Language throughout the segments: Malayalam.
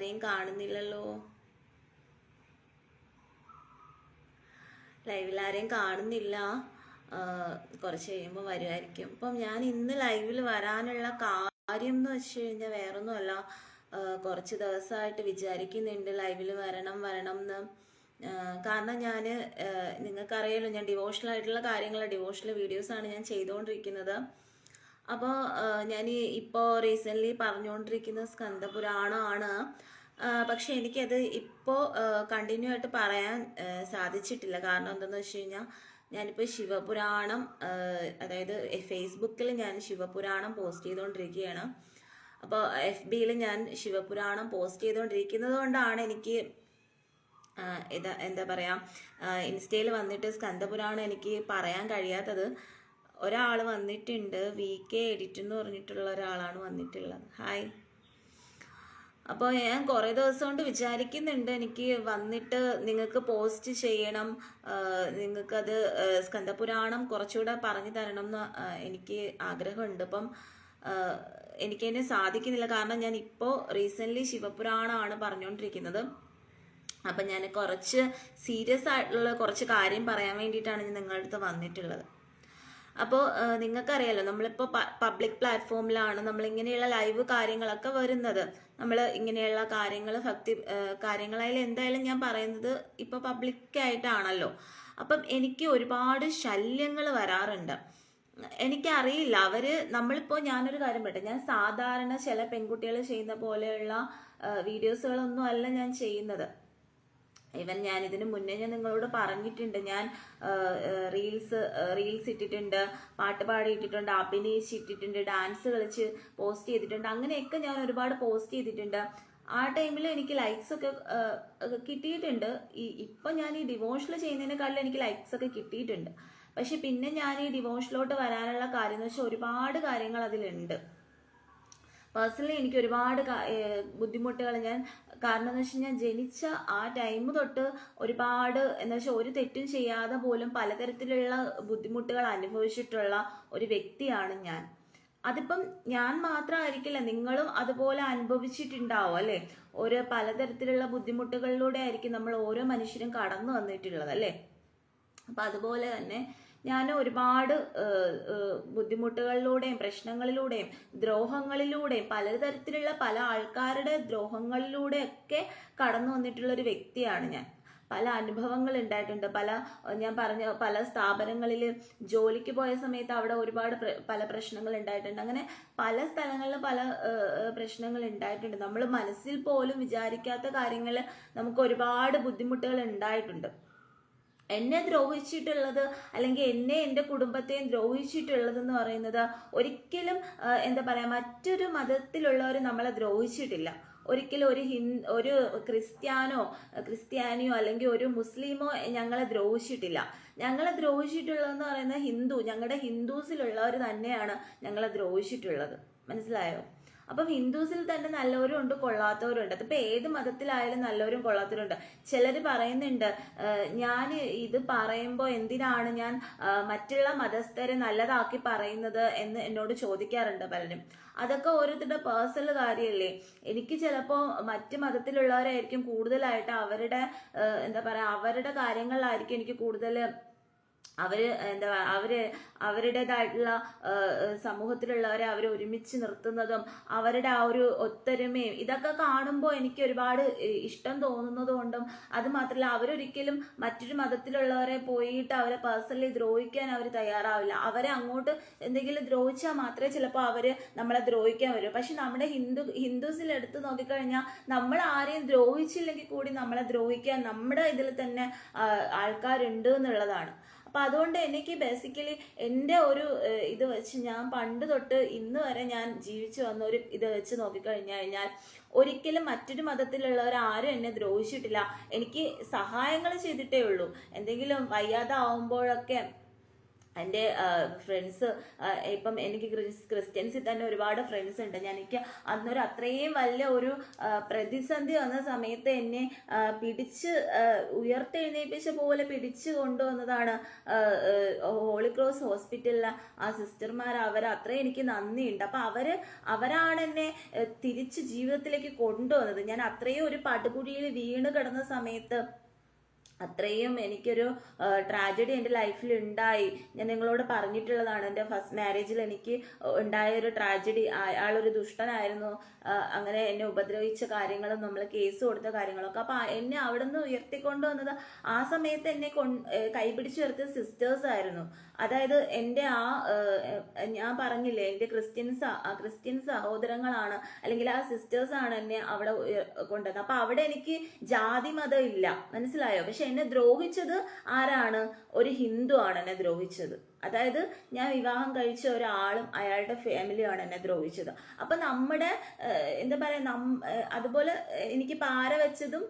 ആരെയും കാണുന്നില്ലല്ലോ. ലൈവിൽ ആരെയും കാണുന്നില്ല. കുറച്ച് കഴിയുമ്പോൾ വരുമായിരിക്കും. അപ്പം ഞാൻ ഇന്ന് ലൈവിൽ വരാനുള്ള കാര്യം എന്ന് വെച്ച് കഴിഞ്ഞാൽ വേറൊന്നുമല്ല, കുറച്ച് ദിവസമായിട്ട് വിചാരിക്കുന്നുണ്ട് ലൈവിൽ വരണം എന്ന്. കാരണം ഞാൻ നിങ്ങൾക്കറിയാലോ, ഞാൻ ഡിവോഷണൽ ആയിട്ടുള്ള കാര്യങ്ങൾ, ഡിവോഷണൽ വീഡിയോസാണ് ഞാൻ ചെയ്തുകൊണ്ടിരിക്കുന്നത്. അപ്പോൾ ഞാൻ ഇപ്പോൾ റീസെൻ്റ്ലി പറഞ്ഞുകൊണ്ടിരിക്കുന്ന സ്കന്ദപുരാണമാണ്. പക്ഷെ എനിക്കത് ഇപ്പോൾ കണ്ടിന്യൂ ആയിട്ട് പറയാൻ സാധിച്ചിട്ടില്ല. കാരണം എന്താണെന്ന് വെച്ച് കഴിഞ്ഞാൽ ഞാനിപ്പോൾ ശിവപുരാണം, അതായത് ഫേസ്ബുക്കിൽ ഞാൻ ശിവപുരാണം പോസ്റ്റ് ചെയ്തുകൊണ്ടിരിക്കുകയാണ്. അപ്പോൾ FBയിൽ ഞാൻ ശിവപുരാണം പോസ്റ്റ് ചെയ്തുകൊണ്ടിരിക്കുന്നത് കൊണ്ടാണ് എനിക്ക് എന്താ പറയുക, ഇൻസ്റ്റയിൽ വന്നിട്ട് സ്കന്ദപുരാണം എനിക്ക് പറയാൻ കഴിയാത്തത്. ഒരാൾ വന്നിട്ടുണ്ട്, VK എഡിറ്റ് എന്ന് പറഞ്ഞിട്ടുള്ള ഒരാളാണ് വന്നിട്ടുള്ളത്. ഹായ്. അപ്പോൾ ഞാൻ കുറേ ദിവസം കൊണ്ട് വിചാരിക്കുന്നുണ്ട് എനിക്ക് വന്നിട്ട് നിങ്ങൾക്ക് പോസ്റ്റ് ചെയ്യണം, നിങ്ങൾക്കത് സ്കന്ദപുരാണം കുറച്ചുകൂടെ പറഞ്ഞു തരണം എന്ന് എനിക്ക് ആഗ്രഹമുണ്ട്. അപ്പം എനിക്കതിന് സാധിക്കുന്നില്ല. കാരണം ഞാൻ ഇപ്പോൾ റീസെൻ്റ്ലി ശിവപുരാണമാണ് പറഞ്ഞുകൊണ്ടിരിക്കുന്നത്. അപ്പം ഞാൻ കുറച്ച് സീരിയസ് ആയിട്ടുള്ള കുറച്ച് കാര്യം പറയാൻ വേണ്ടിയിട്ടാണ് ഞാൻ നിങ്ങളുടെ അടുത്ത് വന്നിട്ടുള്ളത്. അപ്പോൾ നിങ്ങൾക്കറിയാലോ, നമ്മളിപ്പോൾ പബ്ലിക് പ്ലാറ്റ്ഫോമിലാണ് നമ്മളിങ്ങനെയുള്ള ലൈവ് കാര്യങ്ങളൊക്കെ വരുന്നത്. നമ്മൾ ഇങ്ങനെയുള്ള കാര്യങ്ങൾ കാര്യങ്ങളായാലും എന്തായാലും ഞാൻ പറയുന്നത് ഇപ്പോൾ പബ്ലിക്കായിട്ടാണല്ലോ. അപ്പം എനിക്ക് ഒരുപാട് ശല്യങ്ങൾ വരാറുണ്ട്. എനിക്കറിയില്ല, നമ്മളിപ്പോൾ ഞാനൊരു കാര്യം പറയട്ടെ, ഞാൻ സാധാരണ ചില പെൺകുട്ടികൾ ചെയ്യുന്ന പോലെയുള്ള വീഡിയോസുകളൊന്നും അല്ല ഞാൻ ചെയ്യുന്നത്. ഈവൻ ഞാൻ ഇതിന് മുന്നേ ഞാൻ നിങ്ങളോട് പറഞ്ഞിട്ടുണ്ട്, ഞാൻ റീൽസ് ഇട്ടിട്ടുണ്ട്, പാട്ട് പാടിയിട്ടിട്ടുണ്ട്, അഭിനയിച്ചിട്ടിട്ടുണ്ട്, ഡാൻസ് കളിച്ച് പോസ്റ്റ് ചെയ്തിട്ടുണ്ട്. അങ്ങനെയൊക്കെ ഞാൻ ഒരുപാട് പോസ്റ്റ് ചെയ്തിട്ടുണ്ട്. ആ ടൈമിൽ എനിക്ക് ലൈക്സ് ഒക്കെ കിട്ടിയിട്ടുണ്ട്. ഇപ്പം ഞാൻ ഈ ഡിവോഷണൽ ചെയ്യുന്നതിനേക്കാളും എനിക്ക് ലൈക്സ് ഒക്കെ കിട്ടിയിട്ടുണ്ട്. പക്ഷെ പിന്നെ ഞാൻ ഈ ഡിവോഷനിലോട്ട് വരാനുള്ള കാര്യം എന്ന് വെച്ചാൽ ഒരുപാട് കാര്യങ്ങൾ അതിലുണ്ട്. പേഴ്സണലി എനിക്ക് ഒരുപാട് ബുദ്ധിമുട്ടുകൾ കാരണം എന്ന് വെച്ച് കഴിഞ്ഞാൽ ജനിച്ച ആ ടൈം തൊട്ട് ഒരുപാട് എന്ന് വെച്ചാൽ ഒരു തെറ്റും ചെയ്യാതെ പോലും പലതരത്തിലുള്ള ബുദ്ധിമുട്ടുകൾ അനുഭവിച്ചിട്ടുള്ള ഒരു വ്യക്തിയാണ് ഞാൻ. അതിപ്പം ഞാൻ മാത്രമായിരിക്കില്ല, നിങ്ങളും അതുപോലെ അനുഭവിച്ചിട്ടുണ്ടാവും അല്ലേ. പലതരത്തിലുള്ള ബുദ്ധിമുട്ടുകളിലൂടെ ആയിരിക്കും നമ്മൾ ഓരോ മനുഷ്യരും കടന്നു വന്നിട്ടുള്ളത് അല്ലേ. അപ്പം അതുപോലെ തന്നെ ഞാൻ ഒരുപാട് ബുദ്ധിമുട്ടുകളിലൂടെയും പ്രശ്നങ്ങളിലൂടെയും ദ്രോഹങ്ങളിലൂടെയും പലതരത്തിലുള്ള പല ആൾക്കാരുടെ ദ്രോഹങ്ങളിലൂടെയൊക്കെ കടന്നു വന്നിട്ടുള്ള ഒരു വ്യക്തിയാണ് ഞാൻ. പല അനുഭവങ്ങൾ ഉണ്ടായിട്ടുണ്ട്. ഞാൻ പറഞ്ഞ പല സ്ഥാപനങ്ങളിൽ ജോലിക്ക് പോയ സമയത്ത് അവിടെ ഒരുപാട് പല പ്രശ്നങ്ങൾ ഉണ്ടായിട്ടുണ്ട്. അങ്ങനെ പല സ്ഥലങ്ങളിലും പല പ്രശ്നങ്ങൾ ഉണ്ടായിട്ടുണ്ട്. നമ്മൾ മനസ്സിൽ പോലും വിചാരിക്കാത്ത കാര്യങ്ങൾ നമുക്ക് ഒരുപാട് ബുദ്ധിമുട്ടുകൾ ഉണ്ടായിട്ടുണ്ട്. എന്നെ ദ്രോഹിച്ചിട്ടുള്ളത്, അല്ലെങ്കിൽ എൻ്റെ കുടുംബത്തെയും ദ്രോഹിച്ചിട്ടുള്ളതെന്ന് പറയുന്നത് ഒരിക്കലും എന്താ പറയുക, മറ്റൊരു മതത്തിലുള്ളവർ നമ്മളെ ദ്രോഹിച്ചിട്ടില്ല. ഒരിക്കലും ഒരു ക്രിസ്ത്യാനിയോ അല്ലെങ്കിൽ ഒരു മുസ്ലിമോ ഞങ്ങളെ ദ്രോഹിച്ചിട്ടില്ല. ഞങ്ങളെ ദ്രോഹിച്ചിട്ടുള്ളതെന്ന് പറയുന്നത് ഞങ്ങളുടെ ഹിന്ദുസിലുള്ളവർ തന്നെയാണ് ഞങ്ങളെ ദ്രോഹിച്ചിട്ടുള്ളത്. മനസ്സിലായോ? അപ്പം ഹിന്ദുസിൽ തന്നെ നല്ലവരും ഉണ്ട്, കൊള്ളാത്തവരും ഉണ്ട്. അതിപ്പോൾ ഏത് മതത്തിലായാലും നല്ലവരും കൊള്ളാത്തവരും ഉണ്ട്. ചിലർ പറയുന്നുണ്ട്, ഞാൻ ഇത് പറയുമ്പോൾ എന്തിനാണ് ഞാൻ മറ്റുള്ള മതസ്ഥരെ നല്ലതാക്കി പറയുന്നത് എന്ന് എന്നോട് ചോദിക്കാറുണ്ട് പലരും. അതൊക്കെ ഓരോരുത്തരുടെ പേഴ്സണൽ കാര്യമല്ലേ. എനിക്ക് ചിലപ്പോൾ മറ്റ് മതത്തിലുള്ളവരായിരിക്കും കൂടുതലായിട്ട് അവരുടെ കാര്യങ്ങളിലായിരിക്കും എനിക്ക് കൂടുതൽ അവരുടേതായിട്ടുള്ള സമൂഹത്തിലുള്ളവരെ ഒരുമിച്ച് നിർത്തുന്നതും അവരുടെ ആ ഒരു ഒത്തൊരുമയും ഇതൊക്കെ കാണുമ്പോൾ എനിക്ക് ഒരുപാട് ഇഷ്ടം തോന്നുന്നത് കൊണ്ടും, അത് മാത്രമല്ല അവരൊരിക്കലും മറ്റൊരു മതത്തിലുള്ളവരെ പോയിട്ട് അവരെ പേഴ്സണലി ദ്രോഹിക്കാൻ അവർ തയ്യാറാവില്ല. അവരെ അങ്ങോട്ട് എന്തെങ്കിലും ദ്രോഹിച്ചാൽ മാത്രമേ ചിലപ്പോൾ നമ്മളെ ദ്രോഹിക്കാൻ വരൂ. പക്ഷെ നമ്മുടെ ഹിന്ദുസിൽ എടുത്ത് നോക്കിക്കഴിഞ്ഞാൽ നമ്മൾ ആരെയും ദ്രോഹിച്ചില്ലെങ്കിൽ കൂടി നമ്മളെ ദ്രോഹിക്കാൻ നമ്മുടെ ഇതിൽ തന്നെ ആൾക്കാരുണ്ട് എന്നുള്ളതാണ്. അപ്പം അതുകൊണ്ട് എനിക്ക് ബേസിക്കലി എൻ്റെ ഒരു ഇത് വെച്ച് ഞാൻ പണ്ട് തൊട്ട് ഇന്ന് വരെ ഞാൻ ജീവിച്ചു വന്ന ഒരു ഇത് വെച്ച് നോക്കിക്കഴിഞ്ഞാൽ ഒരിക്കലും മറ്റൊരു മതത്തിലുള്ളവർ ആരും എന്നെ ദ്രോഹിച്ചിട്ടില്ല. എനിക്ക് സഹായങ്ങൾ ചെയ്തിട്ടേ ഉള്ളൂ. എന്തെങ്കിലും വയ്യാതെ ആവുമ്പോഴൊക്കെ എൻ്റെ ഫ്രണ്ട്സ് ഇപ്പം എനിക്ക് ക്രിസ്ത്യൻസിൽ തന്നെ ഒരുപാട് ഫ്രണ്ട്സ് ഉണ്ട്. എനിക്ക് അന്നൊരു അത്രയും വലിയ ഒരു പ്രതിസന്ധി വന്ന സമയത്ത് എന്നെ പിടിച്ച് ഉയർത്തെഴുന്നേൽപ്പിച്ച പോലെ പിടിച്ചു കൊണ്ടുവന്നതാണ് ഹോളി ക്രോസ് ഹോസ്പിറ്റലിലെ ആ സിസ്റ്റർമാർ. അത്രയും എനിക്ക് നന്ദിയുണ്ട്. അപ്പം അവരാണ് എന്നെ തിരിച്ച് ജീവിതത്തിലേക്ക് കൊണ്ടുവന്നത്. ഞാൻ അത്രയും ഒരു പടുകുഴിയിൽ വീണ് കിടന്ന സമയത്ത് അത്രയും എനിക്കൊരു ട്രാജഡി എൻ്റെ ലൈഫിൽ ഉണ്ടായി. ഞാൻ നിങ്ങളോട് പറഞ്ഞിട്ടുള്ളതാണ്. എൻ്റെ ഫസ്റ്റ് മാരേജിൽ എനിക്ക് ഉണ്ടായ ഒരു ട്രാജഡി. അയാളൊരു ദുഷ്ടനായിരുന്നു. അങ്ങനെ എന്നെ ഉപദ്രവിച്ച കാര്യങ്ങളും നമ്മൾ കേസ് കൊടുത്ത കാര്യങ്ങളൊക്കെ. അപ്പം എന്നെ അവിടെ നിന്ന് ഉയർത്തിക്കൊണ്ടുവന്നത് ആ സമയത്ത് എന്നെ കൈപിടിച്ച് ഉയർത്തിയ സിസ്റ്റേഴ്സ് ആയിരുന്നു. അതായത് എൻ്റെ ഞാൻ പറഞ്ഞില്ലേ, എൻ്റെ ക്രിസ്ത്യൻ സഹോദരങ്ങളാണ്, അല്ലെങ്കിൽ ആ സിസ്റ്റേഴ്സാണ് എന്നെ അവിടെ കൊണ്ടുവന്നത്. അപ്പം അവിടെ എനിക്ക് ജാതി മതം ഇല്ല, മനസ്സിലായോ? പക്ഷെ എന്നെ ദ്രോഹിച്ചത് ആരാണ്? ഒരു ഹിന്ദു ആണ് എന്നെ ദ്രോഹിച്ചത്. അതായത് ഞാൻ വിവാഹം കഴിച്ച ഒരാളും അയാളുടെ ഫാമിലിയാണ് എന്നെ ദ്രോഹിച്ചത്. അപ്പം നമ്മുടെ എന്താ പറയുക, അതുപോലെ എനിക്ക് പാര വെച്ചതും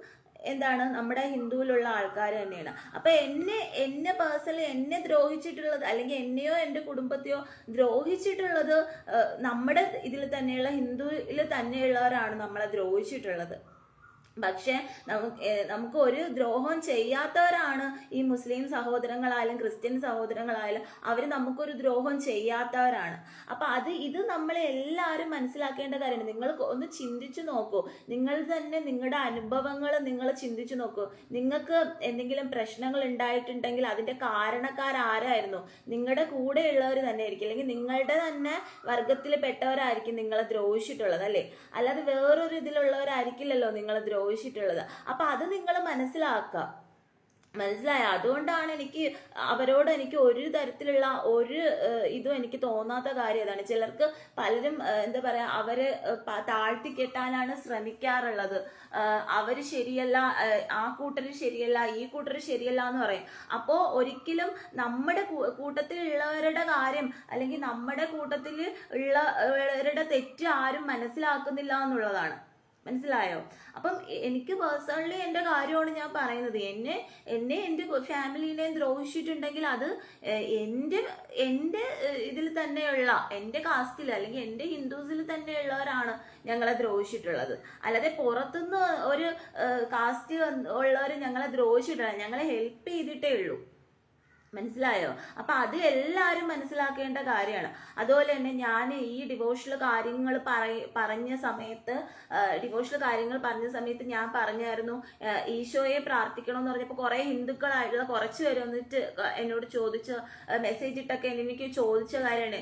എന്താണ്, നമ്മുടെ ഹിന്ദുവിലുള്ള ആൾക്കാർ തന്നെയാണ്. അപ്പൊ എന്നെ പേഴ്സണലി എന്നെ ദ്രോഹിച്ചിട്ടുള്ളത്, അല്ലെങ്കിൽ എന്നെയോ എൻ്റെ കുടുംബത്തെയോ ദ്രോഹിച്ചിട്ടുള്ളത് നമ്മുടെ ഇതിൽ തന്നെയുള്ള ഹിന്ദുവിൽ തന്നെയുള്ളവരാണ് നമ്മളെ ദ്രോഹിച്ചിട്ടുള്ളത്. പക്ഷെ നമുക്ക് ഒരു ദ്രോഹം ചെയ്യാത്തവരാണ് ഈ മുസ്ലിം സഹോദരങ്ങളായാലും ക്രിസ്ത്യൻ സഹോദരങ്ങളായാലും. അവർ നമുക്കൊരു ദ്രോഹം ചെയ്യാത്തവരാണ്. അപ്പൊ ഇത് നമ്മളെ എല്ലാവരും മനസ്സിലാക്കേണ്ട കാര്യമാണ്. നിങ്ങൾ ഒന്ന് ചിന്തിച്ചു നോക്കൂ. നിങ്ങൾ തന്നെ നിങ്ങളുടെ അനുഭവങ്ങൾ നിങ്ങൾ ചിന്തിച്ചു നോക്കൂ. നിങ്ങൾക്ക് എന്തെങ്കിലും പ്രശ്നങ്ങൾ ഉണ്ടായിട്ടുണ്ടെങ്കിൽ അതിന്റെ കാരണക്കാരാരായിരുന്നു? നിങ്ങളുടെ കൂടെയുള്ളവർ തന്നെ ആയിരിക്കും, അല്ലെങ്കിൽ നിങ്ങളുടെ തന്നെ വർഗത്തിൽ പെട്ടവരായിരിക്കും നിങ്ങളെ ദ്രോഹിച്ചിട്ടുള്ളത്, അല്ലേ? അല്ലാതെ വേറൊരു ഇതിലുള്ളവരായിരിക്കില്ലല്ലോ നിങ്ങളെ ദ്രോഹിച്ചിട്ടുള്ളത്. അപ്പൊ അത് നിങ്ങൾ മനസ്സിലാക്കുക. മനസ്സിലായ? അതുകൊണ്ടാണ് അവരോട് എനിക്ക് ഒരു തരത്തിലുള്ള ഒരു ഇതും എനിക്ക് തോന്നാത്ത കാര്യം അതാണ്. ചിലർക്ക് പലരും എന്താ പറയാ, അവര് താഴ്ത്തി കെട്ടാനാണ് ശ്രമിക്കാറുള്ളത്. അവര് ശരിയല്ല, ആ കൂട്ടര് ശരിയല്ല, ഈ കൂട്ടര് ശരിയല്ല എന്ന് പറയും. അപ്പോ ഒരിക്കലും നമ്മുടെ കൂട്ടത്തിലുള്ളവരുടെ കാര്യം, അല്ലെങ്കിൽ നമ്മുടെ കൂട്ടത്തിൽ ഉള്ളവരുടെ തെറ്റ് ആരും മനസ്സിലാക്കുന്നില്ല എന്നുള്ളതാണ്. മനസ്സിലായോ? അപ്പം എനിക്ക് പേഴ്സണലി എൻ്റെ കാര്യമാണ് ഞാൻ പറയുന്നത്. എന്നെ എൻ്റെ ഫാമിലിനെയും ദ്രോഹിച്ചിട്ടുണ്ടെങ്കിൽ അത് എൻ്റെ ഇതിൽ തന്നെയുള്ള, എൻ്റെ കാസ്റ്റിൽ അല്ലെങ്കിൽ എൻ്റെ ഹിന്ദുസിൽ തന്നെയുള്ളവരാണ് ഞങ്ങളെ ദ്രോഹിച്ചിട്ടുള്ളത്. അല്ലാതെ പുറത്തുനിന്ന് ഒരു കാസ്റ്റ് ഉള്ളവർ ഞങ്ങളെ ദ്രോഹിച്ചിട്ടില്ല, ഞങ്ങളെ ഹെൽപ്പ് ചെയ്തിട്ടേ ഉള്ളൂ. മനസ്സിലായോ? അപ്പൊ അത് എല്ലാവരും മനസ്സിലാക്കേണ്ട കാര്യമാണ്. അതുപോലെ തന്നെ ഞാൻ ഈ ഡിവോഷണൽ കാര്യങ്ങൾ പറഞ്ഞ സമയത്ത് ഞാൻ പറഞ്ഞായിരുന്നു ഈശോയെ പ്രാർത്ഥിക്കണമെന്ന് പറഞ്ഞപ്പോൾ കുറെ ഹിന്ദുക്കളായിട്ടുള്ള കുറച്ച് പേര് വന്നിട്ട് എന്നോട് മെസ്സേജ് ഇട്ടൊക്കെ എനിക്ക് ചോദിച്ച കാര്യമാണ്,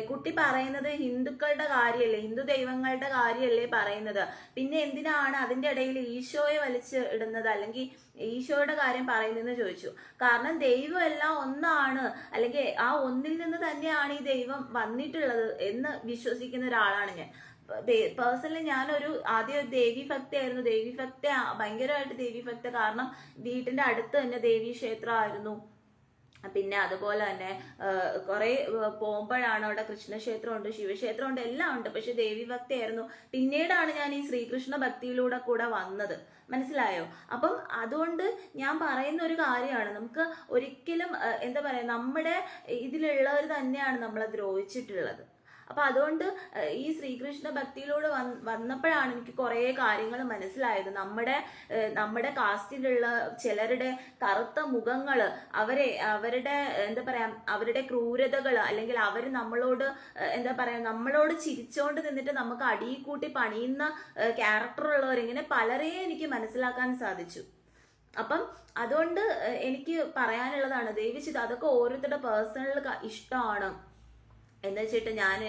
കുട്ടി പറയുന്നത് ഹിന്ദുക്കളുടെ കാര്യമല്ലേ, ഹിന്ദു ദൈവങ്ങളുടെ കാര്യമല്ലേ പറയുന്നത്, പിന്നെ എന്തിനാണ് അതിൻ്റെ ഇടയിൽ ഈശോയെ വലിച്ച് ഇടുന്നത്, അല്ലെങ്കിൽ ഈശോയുടെ കാര്യം പറയുന്നതെന്ന് ചോദിച്ചു. കാരണം ദൈവം എല്ലാം ഒന്നാണ്, അല്ലെങ്കിൽ ആ ഒന്നിൽ നിന്ന് തന്നെയാണ് ഈ ദൈവം വന്നിട്ടുള്ളത് എന്ന് വിശ്വസിക്കുന്ന ഒരാളാണ് ഞാൻ. പേഴ്സണലി ഞാനൊരു ആദ്യം ദേവീഭക്തയായിരുന്നു. ഭയങ്കരമായിട്ട് ദേവീഭക്ത. കാരണം വീട്ടിന്റെ അടുത്ത് തന്നെ ദേവീ ക്ഷേത്രമായിരുന്നു. പിന്നെ അതുപോലെ തന്നെ കുറെ പോകുമ്പോഴാണ് അവിടെ കൃഷ്ണക്ഷേത്രമുണ്ട്, ശിവക്ഷേത്രമുണ്ട്, എല്ലാം ഉണ്ട്. പക്ഷെ ദേവീഭക്തിയായിരുന്നു. പിന്നീടാണ് ഞാൻ ഈ ശ്രീകൃഷ്ണ ഭക്തിയിലൂടെ കൂടെ വന്നത്. മനസ്സിലായോ? അപ്പം അതുകൊണ്ട് ഞാൻ പറയുന്ന ഒരു കാര്യമാണ്, നമുക്ക് ഒരിക്കലും എന്താ പറയാ, നമ്മുടെ ഇതിലുള്ളവർ തന്നെയാണ് നമ്മളെ ദ്രോഹിച്ചിട്ടുള്ളത്. അപ്പൊ അതുകൊണ്ട് ഈ ശ്രീകൃഷ്ണ ഭക്തിയിലൂടെ വന്നപ്പോഴാണ് എനിക്ക് കുറെ കാര്യങ്ങൾ മനസ്സിലായത്. നമ്മുടെ കാസ്റ്റിലുള്ള ചിലരുടെ കറുത്ത മുഖങ്ങള്, അവരുടെ എന്താ പറയാ, അവരുടെ ക്രൂരതകൾ, അല്ലെങ്കിൽ അവർ നമ്മളോട് എന്താ പറയാ, നമ്മളോട് ചിരിച്ചോണ്ട് നിന്നിട്ട് നമുക്ക് അടിയിൽ കൂട്ടി പണിയുന്ന ക്യാരക്ടർ ഉള്ളവർ, ഇങ്ങനെ പലരെയും എനിക്ക് മനസ്സിലാക്കാൻ സാധിച്ചു. അപ്പം അതുകൊണ്ട് എനിക്ക് പറയാനുള്ളതാണ്, ദയവിച്ച് അതൊക്കെ ഓരോരുത്തരുടെ പേഴ്സണൽ ഇഷ്ടമാണ്. എന്ന് വെച്ചിട്ട് ഞാൻ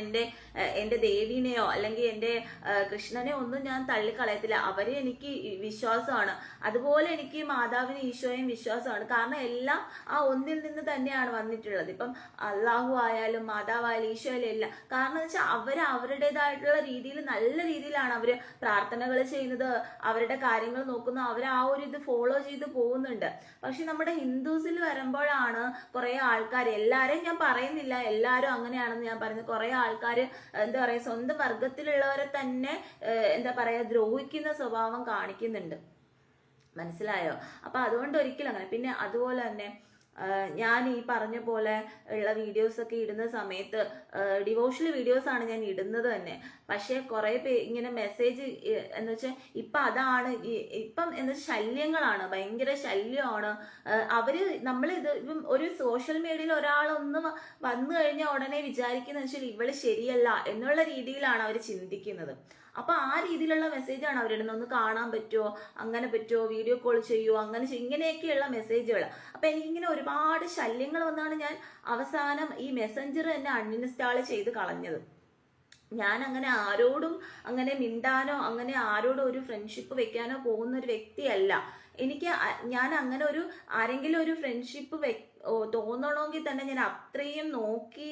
എൻ്റെ ദേവീനെയോ അല്ലെങ്കിൽ എൻ്റെ കൃഷ്ണനെയോ ഒന്നും ഞാൻ തള്ളിക്കളയത്തില്ല. അവരെ എനിക്ക് വിശ്വാസമാണ്. അതുപോലെ എനിക്ക് മാതാവിന് ഈശോയും വിശ്വാസമാണ്. കാരണം എല്ലാം ആ ഒന്നിൽ നിന്ന് തന്നെയാണ് വന്നിട്ടുള്ളത്. ഇപ്പം അള്ളാഹു ആയാലും മാതാവായാലും ഈശോ ആയാലും എല്ലാം. കാരണം എന്ന് വെച്ചാൽ അവരുടേതായിട്ടുള്ള രീതിയിൽ, നല്ല രീതിയിലാണ് അവർ പ്രാർത്ഥനകൾ ചെയ്യുന്നത്, അവരുടെ കാര്യങ്ങൾ നോക്കുന്നു, അവർ ആ ഒരു ഇത് ഫോളോ ചെയ്ത് പോകുന്നുണ്ട്. പക്ഷെ നമ്മുടെ ഹിന്ദുസിൽ വരുമ്പോഴാണ് കുറെ ആൾക്കാർ, എല്ലാവരെയും ഞാൻ പറയുന്നില്ല എല്ലാവരും അങ്ങനെയാണെന്ന് ഞാൻ പറയുന്നത്, കുറെ ആൾക്കാർ എന്താ പറയാ, സ്വന്തം വർഗത്തിലുള്ളവരെ തന്നെ എന്താ പറയാ ദ്രോഹിക്കുന്ന സ്വഭാവം കാണിക്കുന്നുണ്ട്. മനസ്സിലായോ? അപ്പൊ അതുകൊണ്ട് ഒരിക്കലും അങ്ങനെ. പിന്നെ അതുപോലെ തന്നെ ഞാൻ ഈ പറഞ്ഞ പോലെ ഉള്ള വീഡിയോസൊക്കെ ഇടുന്ന സമയത്ത് ഡിവോഷണൽ വീഡിയോസാണ് ഞാൻ ഇടുന്നത് തന്നെ. പക്ഷേ കുറേ ഇങ്ങനെ മെസ്സേജ് എന്ന് വെച്ചാൽ ഇപ്പം അതാണ് ഇപ്പം എന്ന് വെച്ചാൽ ശല്യങ്ങളാണ്, ഭയങ്കര ശല്യമാണ്. നമ്മളിത് ഇപ്പം ഒരു സോഷ്യൽ മീഡിയയിൽ ഒരാളൊന്ന് വന്നു കഴിഞ്ഞാൽ ഉടനെ വിചാരിക്കുന്നത് വെച്ചാൽ ഇവള് ശരിയല്ല എന്നുള്ള രീതിയിലാണ് അവർ ചിന്തിക്കുന്നത്. അപ്പൊ ആ രീതിയിലുള്ള മെസ്സേജാണ് അവരിടുന്നത്. ഒന്ന് കാണാൻ പറ്റുമോ, അങ്ങനെ പറ്റുമോ, വീഡിയോ കോൾ ചെയ്യുമോ, ഇങ്ങനെയൊക്കെയുള്ള മെസ്സേജുകൾ. അപ്പൊ എനിക്കിങ്ങനെ ഒരുപാട് ശല്യങ്ങൾ വന്നാണ് ഞാൻ അവസാനം ഈ മെസ്സഞ്ചർ തന്നെ അൺഇൻസ്റ്റാൾ ചെയ്ത് കളഞ്ഞത്. ഞാൻ അങ്ങനെ ആരോടും അങ്ങനെ മിണ്ടാനോ അങ്ങനെ ആരോടും ഒരു ഫ്രണ്ട്ഷിപ്പ് വെക്കാനോ പോകുന്ന ഒരു വ്യക്തിയല്ല. ഞാൻ അങ്ങനെ ആരെങ്കിലും ഒരു ഫ്രണ്ട്ഷിപ്പ് തോന്നണമെങ്കിൽ തന്നെ ഞാൻ അത്രയും നോക്കി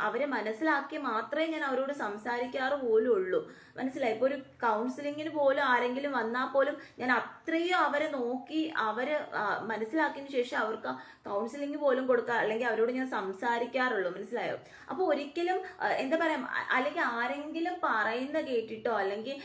അവരെ മനസ്സിലാക്കി മാത്രമേ ഞാൻ അവരോട് സംസാരിക്കാറ് പോലും ഉള്ളൂ. മനസ്സിലായി? ഇപ്പോൾ ഒരു കൗൺസിലിങ്ങിന് പോലും ആരെങ്കിലും വന്നാൽ പോലും ഞാൻ അത്രയും അവരെ നോക്കി അവരെ മനസ്സിലാക്കിയതിന് ശേഷം അവർക്ക് കൗൺസിലിംഗ് പോലും കൊടുക്കുക, അല്ലെങ്കിൽ അവരോട് ഞാൻ സംസാരിക്കാറുള്ളൂ. മനസ്സിലായോ? അപ്പോൾ ഒരിക്കലും എന്താ പറയാ, അല്ലെങ്കിൽ ആരെങ്കിലും പറയുന്ന കേട്ടിട്ടോ, അല്ലെങ്കിൽ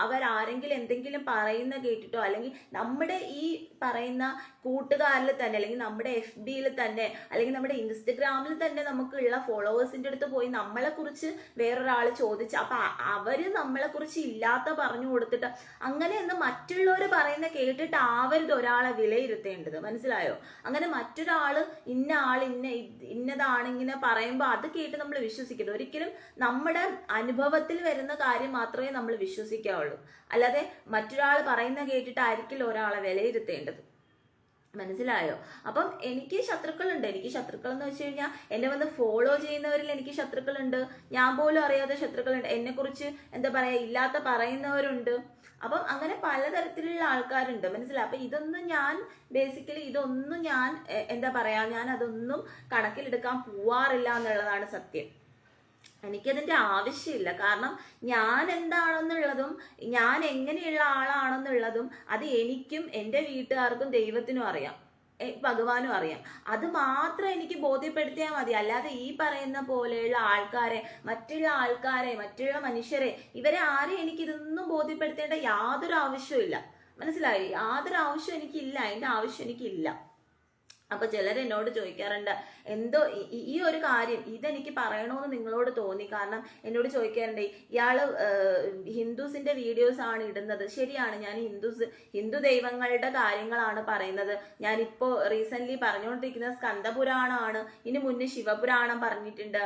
അവരാരെങ്കിലും എന്തെങ്കിലും പറയുന്ന കേട്ടിട്ടോ, അല്ലെങ്കിൽ നമ്മുടെ ഈ പറയുന്ന കൂട്ടുകാരിൽ തന്നെ, അല്ലെങ്കിൽ നമ്മുടെ FBയിൽ തന്നെ, അല്ലെങ്കിൽ നമ്മുടെ ഇൻസ്റ്റഗ്രാമിൽ തന്നെ നമുക്കുള്ള ഫോളോവേഴ്സിന്റെ അടുത്ത് പോയി നമ്മളെ കുറിച്ച് വേറൊരാൾ ചോദിച്ച് അപ്പൊ അവര് നമ്മളെ കുറിച്ച് ഇല്ലാത്ത പറഞ്ഞു കൊടുത്തിട്ട് അങ്ങനെയൊന്നും മറ്റുള്ളവർ പറയുന്ന കേട്ടിട്ട് ആവരുത് ഒരാളെ വിലയിരുത്തേണ്ടത്. മനസ്സിലായോ? അങ്ങനെ മറ്റൊരാള് ഇന്നതാണ് ഇങ്ങനെ പറയുമ്പോൾ അത് കേട്ട് നമ്മൾ വിശ്വസിക്കരുത്. ഒരിക്കലും നമ്മുടെ അനുഭവത്തിൽ വരുന്ന കാര്യം മാത്രമേ നമ്മൾ വിശ്വസിക്കാവുള്ളൂ. അല്ലാതെ മറ്റൊരാൾ പറയുന്ന കേട്ടിട്ടായിരിക്കില്ല ഒരാളെ വിലയിരുത്തേണ്ടത്. മനസ്സിലായോ? അപ്പം എനിക്ക് ശത്രുക്കളുണ്ട്. എനിക്ക് ശത്രുക്കൾ എന്ന് വെച്ച് കഴിഞ്ഞാൽ എന്നെ വന്ന് ഫോളോ ചെയ്യുന്നവരിൽ എനിക്ക് ശത്രുക്കളുണ്ട്. ഞാൻ പോലും അറിയാത്ത ശത്രുക്കളുണ്ട്. എന്നെ കുറിച്ച് എന്താ പറയാ ഇല്ലാത്ത പറയുന്നവരുണ്ട്. അപ്പം അങ്ങനെ പലതരത്തിലുള്ള ആൾക്കാരുണ്ട്. മനസ്സിലായി? അപ്പൊ ഇതൊന്നും ഞാൻ എന്താ പറയാ, ഞാൻ അതൊന്നും കണക്കിലെടുക്കാൻ പോവാറില്ല എന്നുള്ളതാണ് സത്യം. എനിക്കതിന്റെ ആവശ്യമില്ല. കാരണം ഞാൻ എന്താണെന്നുള്ളതും ഞാൻ എങ്ങനെയുള്ള ആളാണെന്നുള്ളതും അത് എനിക്കും എൻ്റെ വീട്ടുകാർക്കും ദൈവത്തിനും അറിയാം, ഭഗവാനും അറിയാം. അത് മാത്രം എനിക്ക് ബോധ്യപ്പെടുത്തിയാൽ മതി. അല്ലാതെ ഈ പറയുന്ന പോലെയുള്ള ആൾക്കാരെ, മറ്റുള്ള മനുഷ്യരെ, ഇവരെ ആരെയും എനിക്കിതൊന്നും ബോധ്യപ്പെടുത്തേണ്ട യാതൊരു ആവശ്യമില്ല. മനസ്സിലായി? യാതൊരു ആവശ്യം എനിക്കില്ല, അതിന്റെ ആവശ്യം എനിക്കില്ല. അപ്പൊ ചിലരെന്നോട് ചോദിക്കാറുണ്ട്, എന്തോ ഈ ഒരു കാര്യം ഇതെനിക്ക് പറയണമെന്ന് നിങ്ങളോട് തോന്നി. കാരണം എന്നോട് ചോദിക്കാറുണ്ട്, ഇയാള് ഹിന്ദുസിന്റെ വീഡിയോസ് ആണ് ഇടുന്നത്. ശരിയാണ്, ഞാൻ ഹിന്ദു ദൈവങ്ങളുടെ കാര്യങ്ങളാണ് പറയുന്നത്. ഞാനിപ്പോ റീസെന്റ് പറഞ്ഞുകൊണ്ടിരിക്കുന്നത് സ്കന്ദപുരാണമാണ്. ഇനി മുന്നേ ശിവപുരാണം പറഞ്ഞിട്ടുണ്ട്,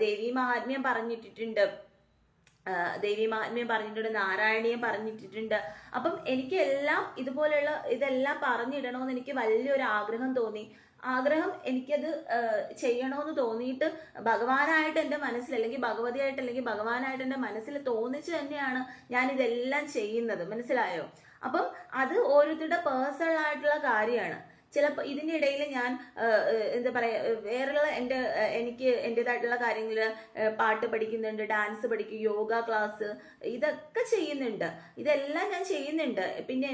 ദേവീ മഹാത്മ്യം പറഞ്ഞിട്ടിട്ടുണ്ട്, നാരായണീയം പറഞ്ഞിട്ടിട്ടുണ്ട്. അപ്പം എനിക്ക് എല്ലാം ഇതെല്ലാം പറഞ്ഞിടണമെന്ന് എനിക്ക് വലിയൊരു ആഗ്രഹം തോന്നി. എനിക്കത് ചെയ്യണമെന്ന് തോന്നിയിട്ട് ഭഗവാനായിട്ട് എൻ്റെ മനസ്സിൽ, അല്ലെങ്കിൽ ഭഗവതിയായിട്ട്, അല്ലെങ്കിൽ ഭഗവാനായിട്ട് എൻ്റെ മനസ്സിൽ തോന്നിച്ച് തന്നെയാണ് ഞാൻ ഇതെല്ലാം ചെയ്യുന്നത്. മനസ്സിലായോ? അപ്പം അത് ഓരോരുത്തരുടെ പേഴ്സണൽ ആയിട്ടുള്ള കാര്യമാണ്. ചിലപ്പോൾ ഇതിൻ്റെ ഇടയിൽ ഞാൻ എന്താ പറയുക, വേറെയുള്ള എനിക്ക് എൻ്റെതായിട്ടുള്ള കാര്യങ്ങൾ പാട്ട് പഠിക്കുന്നുണ്ട്, ഡാൻസ് പഠിക്കും, യോഗ ക്ലാസ്, ഇതൊക്കെ ചെയ്യുന്നുണ്ട്. ഇതെല്ലാം ഞാൻ ചെയ്യുന്നുണ്ട്. പിന്നെ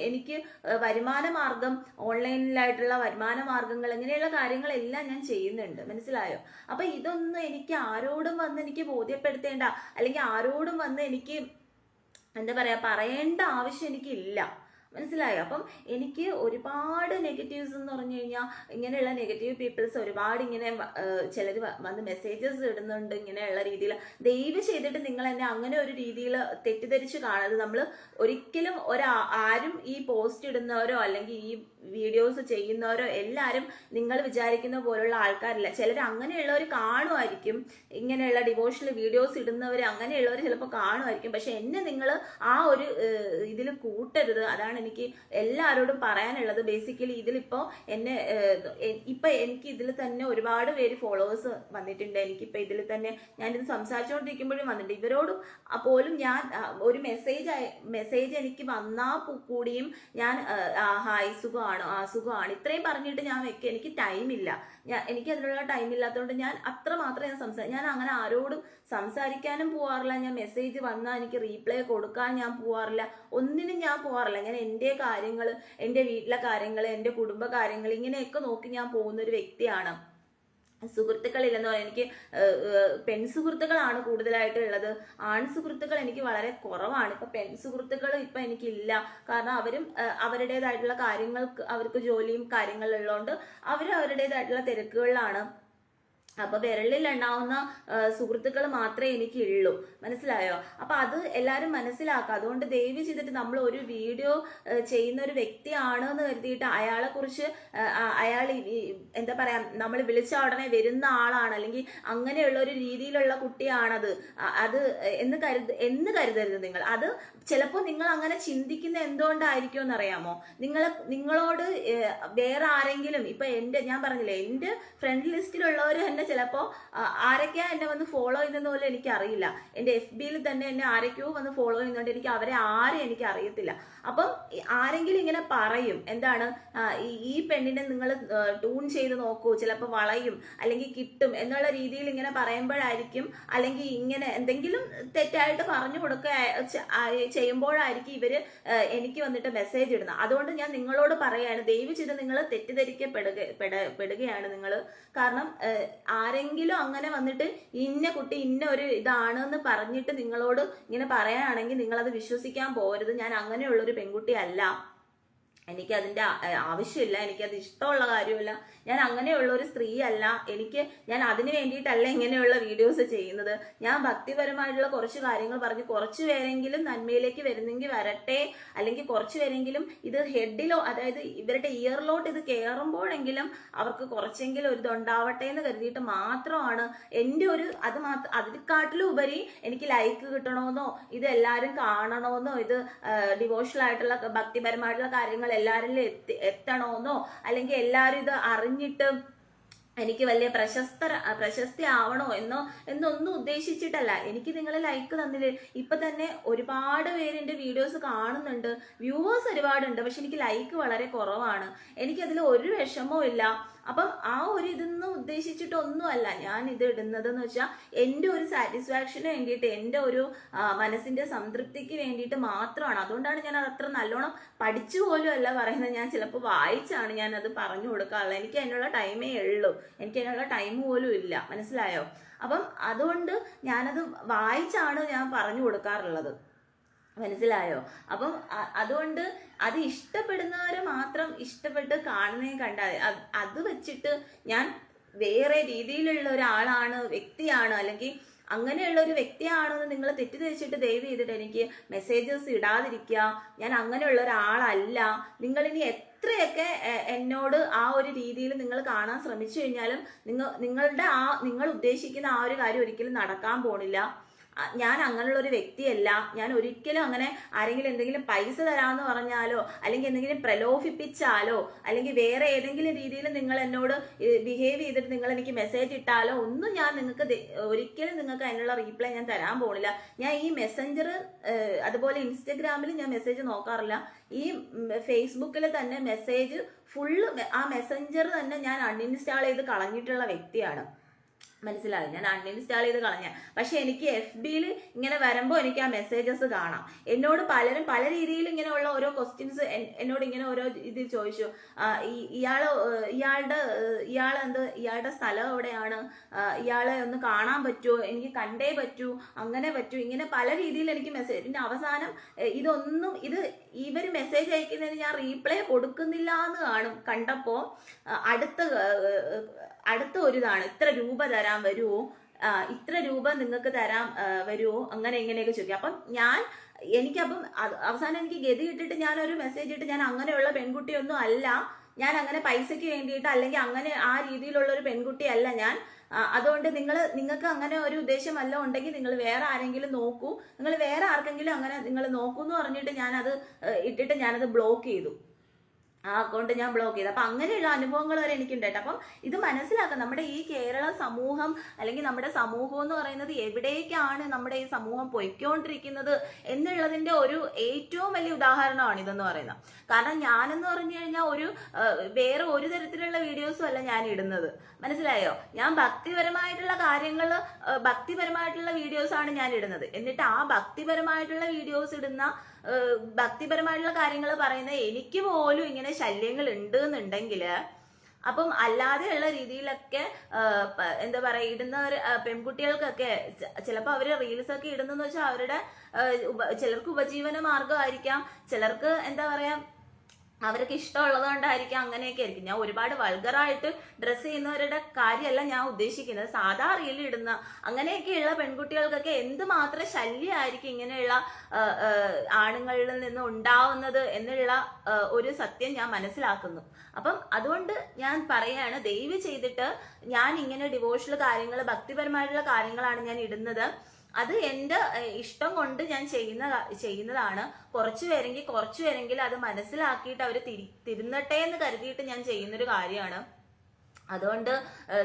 എനിക്ക് വരുമാന മാർഗം, ഓൺലൈനിലായിട്ടുള്ള വരുമാന മാർഗങ്ങൾ, ഇങ്ങനെയുള്ള കാര്യങ്ങളെല്ലാം ഞാൻ ചെയ്യുന്നുണ്ട്. മനസ്സിലായോ? അപ്പൊ ഇതൊന്നും എനിക്ക് ആരോടും വന്ന് എനിക്ക് ബോധ്യപ്പെടുത്തേണ്ട, അല്ലെങ്കിൽ ആരോടും വന്ന് എനിക്ക് എന്താ പറയാ പറയേണ്ട ആവശ്യം എനിക്കില്ല. മനസ്സിലായോ? അപ്പം എനിക്ക് ഒരുപാട് നെഗറ്റീവ്സ് എന്ന് പറഞ്ഞു കഴിഞ്ഞാൽ, ഇങ്ങനെയുള്ള നെഗറ്റീവ് പീപ്പിൾസ് ഒരുപാട് ഇങ്ങനെ ചിലർ വന്ന് മെസ്സേജസ് ഇടുന്നുണ്ട് ഇങ്ങനെയുള്ള രീതിയിൽ. ദയവ് ചെയ്തിട്ട് നിങ്ങൾ എന്നെ അങ്ങനെ ഒരു രീതിയിൽ തെറ്റിദ്ധരിച്ച് കാണരുത്. നമ്മൾ ഒരിക്കലും ആരും ഈ പോസ്റ്റ് ഇടുന്നവരോ അല്ലെങ്കിൽ ഈ വീഡിയോസ് ചെയ്യുന്നവരോ എല്ലാവരും നിങ്ങൾ വിചാരിക്കുന്ന പോലുള്ള ആൾക്കാരില്ല. ചിലർ അങ്ങനെയുള്ളവർ കാണുമായിരിക്കും, ഇങ്ങനെയുള്ള ഡിവോഷണൽ വീഡിയോസ് ഇടുന്നവർ അങ്ങനെയുള്ളവർ ചിലപ്പോൾ കാണുമായിരിക്കും. പക്ഷെ എന്നെ നിങ്ങൾ ആ ഒരു ഇതിൽ കൂട്ടരുത്. അതാണ് എനിക്ക് എല്ലാവരോടും പറയാനുള്ളത്. ബേസിക്കലി ഇതിലിപ്പോൾ എനിക്ക് ഇതിൽ തന്നെ ഒരുപാട് പേര് ഫോളോവേഴ്സ് വന്നിട്ടുണ്ട്. എനിക്കിപ്പോൾ ഇതിൽ തന്നെ ഞാനിത് സംസാരിച്ചുകൊണ്ടിരിക്കുമ്പോഴും വന്നിട്ടുണ്ട്. ഇവരോടും പോലും ഞാൻ ഒരു മെസ്സേജ് എനിക്ക് വന്നാൽ കൂടിയും ഞാൻ ഹായ് സുഖമാണ് ഇത്രയും പറഞ്ഞിട്ട് ഞാൻ എനിക്ക് ടൈമില്ല. എനിക്ക് അതിനുള്ള ടൈം ഇല്ലാത്തതുകൊണ്ട് ഞാൻ അത്ര മാത്രമേ ഞാൻ അങ്ങനെ ആരോടും സംസാരിക്കാനും പോവാറില്ല. ഞാൻ മെസ്സേജ് വന്നാൽ എനിക്ക് റീപ്ലൈ കൊടുക്കാൻ ഞാൻ പോവാറില്ല. ഒന്നിനും ഞാൻ പോവാറില്ല. ഞാൻ എൻ്റെ കാര്യങ്ങൾ, എൻ്റെ വീട്ടിലെ കാര്യങ്ങൾ, എൻ്റെ കുടുംബ കാര്യങ്ങൾ, ഇങ്ങനെയൊക്കെ നോക്കി ഞാൻ പോകുന്ന ഒരു വ്യക്തിയാണ്. സുഹൃത്തുക്കളില്ലെന്ന് പറയാൻ എനിക്ക് പെൺസുഹൃത്തുക്കളാണ് കൂടുതലായിട്ട് ഉള്ളത്. ആൺ സുഹൃത്തുക്കൾ എനിക്ക് വളരെ കുറവാണ്. ഇപ്പൊ പെൺസുഹൃത്തുക്കൾ ഇപ്പൊ എനിക്കില്ല. കാരണം അവരും അവരുടേതായിട്ടുള്ള കാര്യങ്ങൾക്ക് അവർക്ക് ജോലിയും കാര്യങ്ങളുള്ളതുകൊണ്ട് അവരും അവരുടേതായിട്ടുള്ള തിരക്കുകളിലാണ്. അപ്പൊ വിരലിൽ എണ്ണാവുന്ന സുഹൃത്തുക്കൾ മാത്രമേ എനിക്ക് ഉള്ളൂ. മനസ്സിലായോ? അപ്പൊ അത് എല്ലാരും മനസ്സിലാക്കുക. അതുകൊണ്ട് ദയവ് ചെയ്തിട്ട് നമ്മൾ ഒരു വീഡിയോ ചെയ്യുന്ന ഒരു വ്യക്തിയാണ് എന്ന് കരുതിയിട്ട് അയാളെ കുറിച്ച് അയാൾ എന്താ പറയാ, നമ്മൾ വിളിച്ച ഉടനെ വരുന്ന ആളാണ് അല്ലെങ്കിൽ അങ്ങനെയുള്ള ഒരു രീതിയിലുള്ള കുട്ടിയാണത് അത് എന്ന് കരുതരുത് നിങ്ങൾ. അത് ചിലപ്പോൾ നിങ്ങൾ അങ്ങനെ ചിന്തിക്കുന്ന എന്തുകൊണ്ടായിരിക്കും എന്നറിയാമോ? നിങ്ങളോട് വേറെ ആരെങ്കിലും ഇപ്പൊ ഞാൻ പറഞ്ഞില്ലേ, എന്റെ ഫ്രണ്ട് ലിസ്റ്റിലുള്ളവർ എന്നെ ചിലപ്പോ ആരൊക്കെയാ എന്നെ വന്ന് ഫോളോ ചെയ്യുന്ന പോലും എനിക്ക് അറിയില്ല. എന്റെ FB-യിൽ തന്നെ എന്നെ ആരൊക്കെയോ വന്ന് ഫോളോ ചെയ്യുന്നുണ്ട്. എനിക്ക് അവരെ ആരും എനിക്ക് അറിയത്തില്ല. അപ്പം ആരെങ്കിലും ഇങ്ങനെ പറയും, എന്താണ് ഈ പെണ്ണിനെ നിങ്ങൾ ട്യൂൺ ചെയ്ത് നോക്കൂ, ചിലപ്പോൾ വളയും അല്ലെങ്കിൽ കിട്ടും എന്നുള്ള രീതിയിൽ ഇങ്ങനെ പറയുമ്പോഴായിരിക്കും, അല്ലെങ്കിൽ ഇങ്ങനെ എന്തെങ്കിലും തെറ്റായിട്ട് പറഞ്ഞു കൊടുക്കുക ചെയ്യുമ്പോഴായിരിക്കും ഇവര് എനിക്ക് വന്നിട്ട് മെസ്സേജ് ഇടുന്നത്. അതുകൊണ്ട് ഞാൻ നിങ്ങളോട് പറയാണ്, ദയവ് ചെയ്ത് നിങ്ങൾ തെറ്റിദ്ധരിക്കപ്പെടുകയാണ് നിങ്ങൾ. കാരണം ആരെങ്കിലും അങ്ങനെ വന്നിട്ട് ഇന്ന കുട്ടി ഇന്ന ഒരു ഇതാണെന്ന് പറഞ്ഞിട്ട് നിങ്ങളോട് ഇങ്ങനെ പറയാനാണെങ്കിൽ നിങ്ങൾ അത് വിശ്വസിക്കാൻ പോരുത്. ഞാൻ അങ്ങനെയുള്ളൊരു പെൺകുട്ടി അല്ല. എനിക്കതിൻ്റെ ആവശ്യമില്ല, എനിക്കത് ഇഷ്ടമുള്ള കാര്യമില്ല. ഞാൻ അങ്ങനെയുള്ള ഒരു സ്ത്രീ അല്ല. ഞാൻ അതിന് വേണ്ടിയിട്ടല്ല ഇങ്ങനെയുള്ള വീഡിയോസ് ചെയ്യുന്നത്. ഞാൻ ഭക്തിപരമായിട്ടുള്ള കുറച്ച് കാര്യങ്ങൾ പറഞ്ഞ് കുറച്ച് പേരെങ്കിലും നന്മയിലേക്ക് വരുന്നെങ്കിൽ വരട്ടെ, അല്ലെങ്കിൽ കുറച്ച് പേരെങ്കിലും ഇത് ഹെഡിലോ അതായത് ഇവരുടെ ഇയറിലോട്ട് ഇത് കയറുമ്പോഴെങ്കിലും അവർക്ക് കുറച്ചെങ്കിലും ഒരു ഇതുണ്ടാവട്ടെ എന്ന് കരുതിയിട്ട് മാത്രമാണ് എൻ്റെ ഒരു അതിനെക്കാട്ടിലും ഉപരി എനിക്ക് ലൈക്ക് കിട്ടണമെന്നോ ഇത് എല്ലാവരും കാണണമെന്നോ ഇത് ഡിവോഷണൽ ആയിട്ടുള്ള ഭക്തിപരമായിട്ടുള്ള കാര്യങ്ങൾ എല്ലാവരിലും എത്തണമെന്നോ അല്ലെങ്കിൽ എല്ലാവരും ഇത് അറിഞ്ഞിട്ട് എനിക്ക് വലിയ പ്രശസ്തി ആവണോ എന്നൊന്നും ഉദ്ദേശിച്ചിട്ടല്ല. എനിക്ക് നിങ്ങൾ ലൈക്ക് തന്നില്ലേ, ഇപ്പൊ തന്നെ ഒരുപാട് പേര് എൻ്റെ വീഡിയോസ് കാണുന്നുണ്ട്, വ്യൂവേഴ്സ് ഒരുപാടുണ്ട്, പക്ഷെ എനിക്ക് ലൈക്ക് വളരെ കുറവാണ്. എനിക്കതിൽ ഒരു വിഷമവും ഇല്ല. അപ്പം ആ ഒരു ഇതൊന്നും ഉദ്ദേശിച്ചിട്ടൊന്നുമല്ല ഞാൻ ഇത് ഇടുന്നതെന്ന് വെച്ചാൽ എൻ്റെ ഒരു സാറ്റിസ്ഫാക്ഷന് വേണ്ടിയിട്ട്, എൻ്റെ ഒരു മനസ്സിന്റെ സംതൃപ്തിക്ക് വേണ്ടിയിട്ട് മാത്രമാണ്. അതുകൊണ്ടാണ് ഞാൻ അത് അത്ര നല്ലോണം പഠിച്ചു പോലും അല്ല പറയുന്നത്. ഞാൻ ചിലപ്പോൾ വായിച്ചാണ് ഞാൻ അത് പറഞ്ഞു കൊടുക്കാറുള്ളത്. എനിക്ക് അതിനുള്ള ടൈമേ ഉള്ളൂ, എനിക്ക് അതിനുള്ള ടൈം പോലും ഇല്ല. മനസ്സിലായോ? അപ്പം അതുകൊണ്ട് ഞാനത് വായിച്ചാണ് ഞാൻ പറഞ്ഞു കൊടുക്കാറുള്ളത്. മനസ്സിലായോ? അപ്പം അതുകൊണ്ട് അത് ഇഷ്ടപ്പെടുന്നവരെ മാത്രം ഇഷ്ടപ്പെട്ട് കാണുന്നേ കണ്ടാൽ അത് വെച്ചിട്ട് ഞാൻ വേറെ രീതിയിലുള്ള ഒരാളാണ്, വ്യക്തിയാണ്, അല്ലെങ്കിൽ അങ്ങനെയുള്ള ഒരു വ്യക്തിയാണെന്ന് നിങ്ങൾ തെറ്റിദ്ധരിച്ചിട്ട് ദയവ് ചെയ്തിട്ട് എനിക്ക് മെസ്സേജസ് ഇടാതിരിക്കുക. ഞാൻ അങ്ങനെയുള്ള ഒരാളല്ല. നിങ്ങളിനി എത്രയൊക്കെ എന്നോട് ആ ഒരു രീതിയിൽ നിങ്ങൾ കാണാൻ ശ്രമിച്ചു കഴിഞ്ഞാലും നിങ്ങൾ ഉദ്ദേശിക്കുന്ന ആ ഒരു കാര്യം ഒരിക്കലും നടക്കാൻ പോണില്ല. ഞാൻ അങ്ങനെയുള്ള ഒരു വ്യക്തിയല്ല. ഞാൻ ഒരിക്കലും അങ്ങനെ ആരെങ്കിലും എന്തെങ്കിലും പൈസ തരാമെന്ന് പറഞ്ഞാലോ അല്ലെങ്കിൽ എന്തെങ്കിലും പ്രലോഭിപ്പിച്ചാലോ അല്ലെങ്കിൽ വേറെ ഏതെങ്കിലും രീതിയിൽ നിങ്ങൾ എന്നോട് ബിഹേവ് ചെയ്തിട്ട് നിങ്ങൾ എനിക്ക് മെസ്സേജ് ഇട്ടാലോ ഒന്നും ഞാൻ ഒരിക്കലും നിങ്ങൾക്ക് അതിനുള്ള റീപ്ലൈ ഞാൻ തരാൻ പോണില്ല. ഞാൻ ഈ മെസ്സഞ്ചർ അതുപോലെ ഇൻസ്റ്റഗ്രാമിൽ ഞാൻ മെസ്സേജ് നോക്കാറില്ല. ഈ ഫേസ്ബുക്കിൽ തന്നെ മെസ്സേജ് ഫുള്ള് ആ മെസ്സഞ്ചർ തന്നെ ഞാൻ അൺഇൻസ്റ്റാൾ ചെയ്ത് കളഞ്ഞിട്ടുള്ള വ്യക്തിയാണ്. മനസ്സിലായി? ഞാൻ അൺഇൻസ്റ്റാൾ ചെയ്ത് കളഞ്ഞ. പക്ഷെ എനിക്ക് FB-യിൽ ഇങ്ങനെ വരുമ്പോൾ എനിക്ക് ആ മെസ്സേജസ് കാണാം. എന്നോട് പലരും പല രീതിയിൽ ഇങ്ങനെയുള്ള ഓരോ ക്വസ്റ്റ്യൻസ് എന്നോട് ഇങ്ങനെ ഓരോ ഇതിൽ ചോദിച്ചു, ഇയാളുടെ സ്ഥലം എവിടെയാണ്, ഇയാളെ ഒന്ന് കാണാൻ പറ്റുമോ, എനിക്ക് കണ്ടേ പറ്റൂ, അങ്ങനെ പറ്റൂ, ഇങ്ങനെ പല രീതിയിൽ എനിക്ക് മെസ്സേജ്. പിന്നെ അവസാനം ഇവർ മെസ്സേജ് അയക്കുന്നതിന് ഞാൻ റീപ്ലൈ കൊടുക്കുന്നില്ല എന്ന് കണ്ടപ്പോൾ അടുത്ത ഒരു ഇതാണ്, ഇത്ര രൂപ തരാൻ വരുമോ, ഇത്ര രൂപ നിങ്ങൾക്ക് തരാൻ വരുമോ, അങ്ങനെ ഇങ്ങനെയൊക്കെ ചോദിക്കും. അപ്പം എനിക്കപ്പം അവസാനം എനിക്ക് ഗതി ഇട്ടിട്ട് ഞാനൊരു മെസ്സേജ് ഇട്ട്, ഞാൻ അങ്ങനെയുള്ള പെൺകുട്ടിയൊന്നും അല്ല, ഞാൻ അങ്ങനെ പൈസയ്ക്ക് വേണ്ടിയിട്ട് അല്ലെങ്കിൽ അങ്ങനെ ആ രീതിയിലുള്ള ഒരു പെൺകുട്ടിയല്ല ഞാൻ. അതുകൊണ്ട് നിങ്ങൾക്ക് അങ്ങനെ ഒരു ഉദ്ദേശം വല്ല ഉണ്ടെങ്കിൽ നിങ്ങൾ വേറെ ആരെങ്കിലും നോക്കൂ, നിങ്ങൾ വേറെ ആർക്കെങ്കിലും അങ്ങനെ നിങ്ങൾ നോക്കൂ എന്ന് പറഞ്ഞിട്ട് ഞാനത് ഇട്ടിട്ട് ഞാനത് ബ്ലോക്ക് ചെയ്തു. ആ അക്കൗണ്ട് ഞാൻ ബ്ലോക്ക് ചെയ്തു. അപ്പൊ അങ്ങനെയുള്ള അനുഭവങ്ങൾ വരെ എനിക്കുണ്ടായിട്ട്. അപ്പം ഇത് മനസ്സിലാക്കാം, നമ്മുടെ ഈ കേരള സമൂഹം അല്ലെങ്കിൽ നമ്മുടെ സമൂഹം എന്ന് പറയുന്നത് എവിടേക്കാണ് നമ്മുടെ ഈ സമൂഹം പൊയ്ക്കൊണ്ടിരിക്കുന്നത് എന്നുള്ളതിന്റെ ഒരു ഏറ്റവും വലിയ ഉദാഹരണമാണ് ഇതെന്ന് പറയുന്നത്. കാരണം ഞാനെന്ന് പറഞ്ഞു കഴിഞ്ഞാൽ വേറെ ഒരു തരത്തിലുള്ള വീഡിയോസും അല്ല ഞാൻ ഇടുന്നത്. മനസ്സിലായോ? ഞാൻ ഭക്തിപരമായിട്ടുള്ള വീഡിയോസ് ആണ് ഞാൻ ഇടുന്നത്. എന്നിട്ട് ആ ഭക്തിപരമായിട്ടുള്ള വീഡിയോസ് ഇടുന്ന ഭക്തിപരമായിട്ടുള്ള കാര്യങ്ങൾ പറയുന്ന എനിക്ക് പോലും ഇങ്ങനെ ശല്യങ്ങൾ ഉണ്ട് എന്നുണ്ടെങ്കിൽ അപ്പം അല്ലാതെയുള്ള രീതിയിലൊക്കെ എന്താ പറയുക ഇടുന്നവർ പെൺകുട്ടികൾക്കൊക്കെ ചിലപ്പോൾ അവർ റീൽസ് ഒക്കെ ഇടുന്നെന്ന് വെച്ചാൽ അവരുടെ ചിലർക്ക് ഉപജീവന മാർഗമായിരിക്കാം, ചിലർക്ക് എന്താ പറയാ അവർക്ക് ഇഷ്ടമുള്ളത് കൊണ്ടായിരിക്കും, അങ്ങനെയൊക്കെ ആയിരിക്കും. ഞാൻ ഒരുപാട് വൾഗറായിട്ട് ഡ്രസ്സ് ചെയ്യുന്നവരുടെ കാര്യമല്ല ഞാൻ ഉദ്ദേശിക്കുന്നത്. സാധാ റീൽ ഇടുന്ന അങ്ങനെയൊക്കെയുള്ള പെൺകുട്ടികൾക്കൊക്കെ എന്തുമാത്രം ശല്യമായിരിക്കും ഇങ്ങനെയുള്ള ആണുങ്ങളിൽ നിന്ന് ഉണ്ടാവുന്നത് എന്നുള്ള ഒരു സത്യം ഞാൻ മനസ്സിലാക്കുന്നു. അപ്പം അതുകൊണ്ട് ഞാൻ പറയാണ്, ദയവ് ചെയ്തിട്ട് ഞാൻ ഇങ്ങനെ ഡിവോഷണൽ കാര്യങ്ങൾ, ഭക്തിപരമായിട്ടുള്ള കാര്യങ്ങളാണ് ഞാൻ ഇടുന്നത്. അത് എൻ്റെ ഇഷ്ടം കൊണ്ട് ഞാൻ ചെയ്യുന്നതാണ്. കുറച്ചു പേരെങ്കിൽ അത് മനസ്സിലാക്കിയിട്ട് അവർ തിരുന്നട്ടെ എന്ന് കരുതിയിട്ട് ഞാൻ ചെയ്യുന്നൊരു കാര്യമാണ്. അതുകൊണ്ട്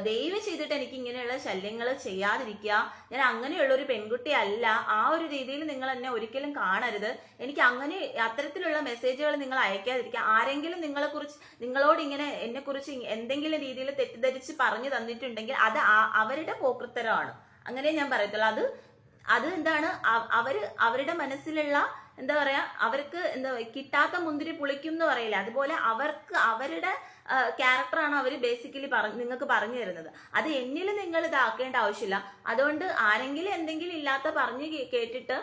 ദയവ് ചെയ്തിട്ട് എനിക്ക് ഇങ്ങനെയുള്ള ശല്യങ്ങൾ ചെയ്യാതിരിക്കുക. ഞാൻ അങ്ങനെയുള്ള ഒരു പെൺകുട്ടി അല്ല. ആ ഒരു രീതിയിൽ നിങ്ങൾ എന്നെ ഒരിക്കലും കാണരുത്. എനിക്ക് അങ്ങനെ അത്തരത്തിലുള്ള മെസ്സേജുകൾ നിങ്ങൾ അയക്കാതിരിക്കുക. ആരെങ്കിലും നിങ്ങളോട് ഇങ്ങനെ എന്നെക്കുറിച്ച് എന്തെങ്കിലും രീതിയിൽ തെറ്റിദ്ധരിച്ച് പറഞ്ഞു തന്നിട്ടുണ്ടെങ്കിൽ അത് അവരുടെ പോക്കൃത്തരമാണ്. അങ്ങനെ ഞാൻ പറയത്തുള്ളൂ. അത് എന്താണ്, അവരുടെ മനസ്സിലുള്ള എന്താ പറയാ, അവർക്ക് എന്താ കിട്ടാത്ത മുന്തിരി പുളിക്കും എന്ന് പറയില്ല, അതുപോലെ അവരുടെ ക്യാരക്ടറാണ് അവർ ബേസിക്കലി നിങ്ങൾക്ക് പറഞ്ഞു തരുന്നത്. അത് എന്നിൽ നിങ്ങൾ ഇതാക്കേണ്ട ആവശ്യമില്ല. അതുകൊണ്ട് ആരെങ്കിലും എന്തെങ്കിലും ഇല്ലാത്ത പറഞ്ഞു കേട്ടിട്ട്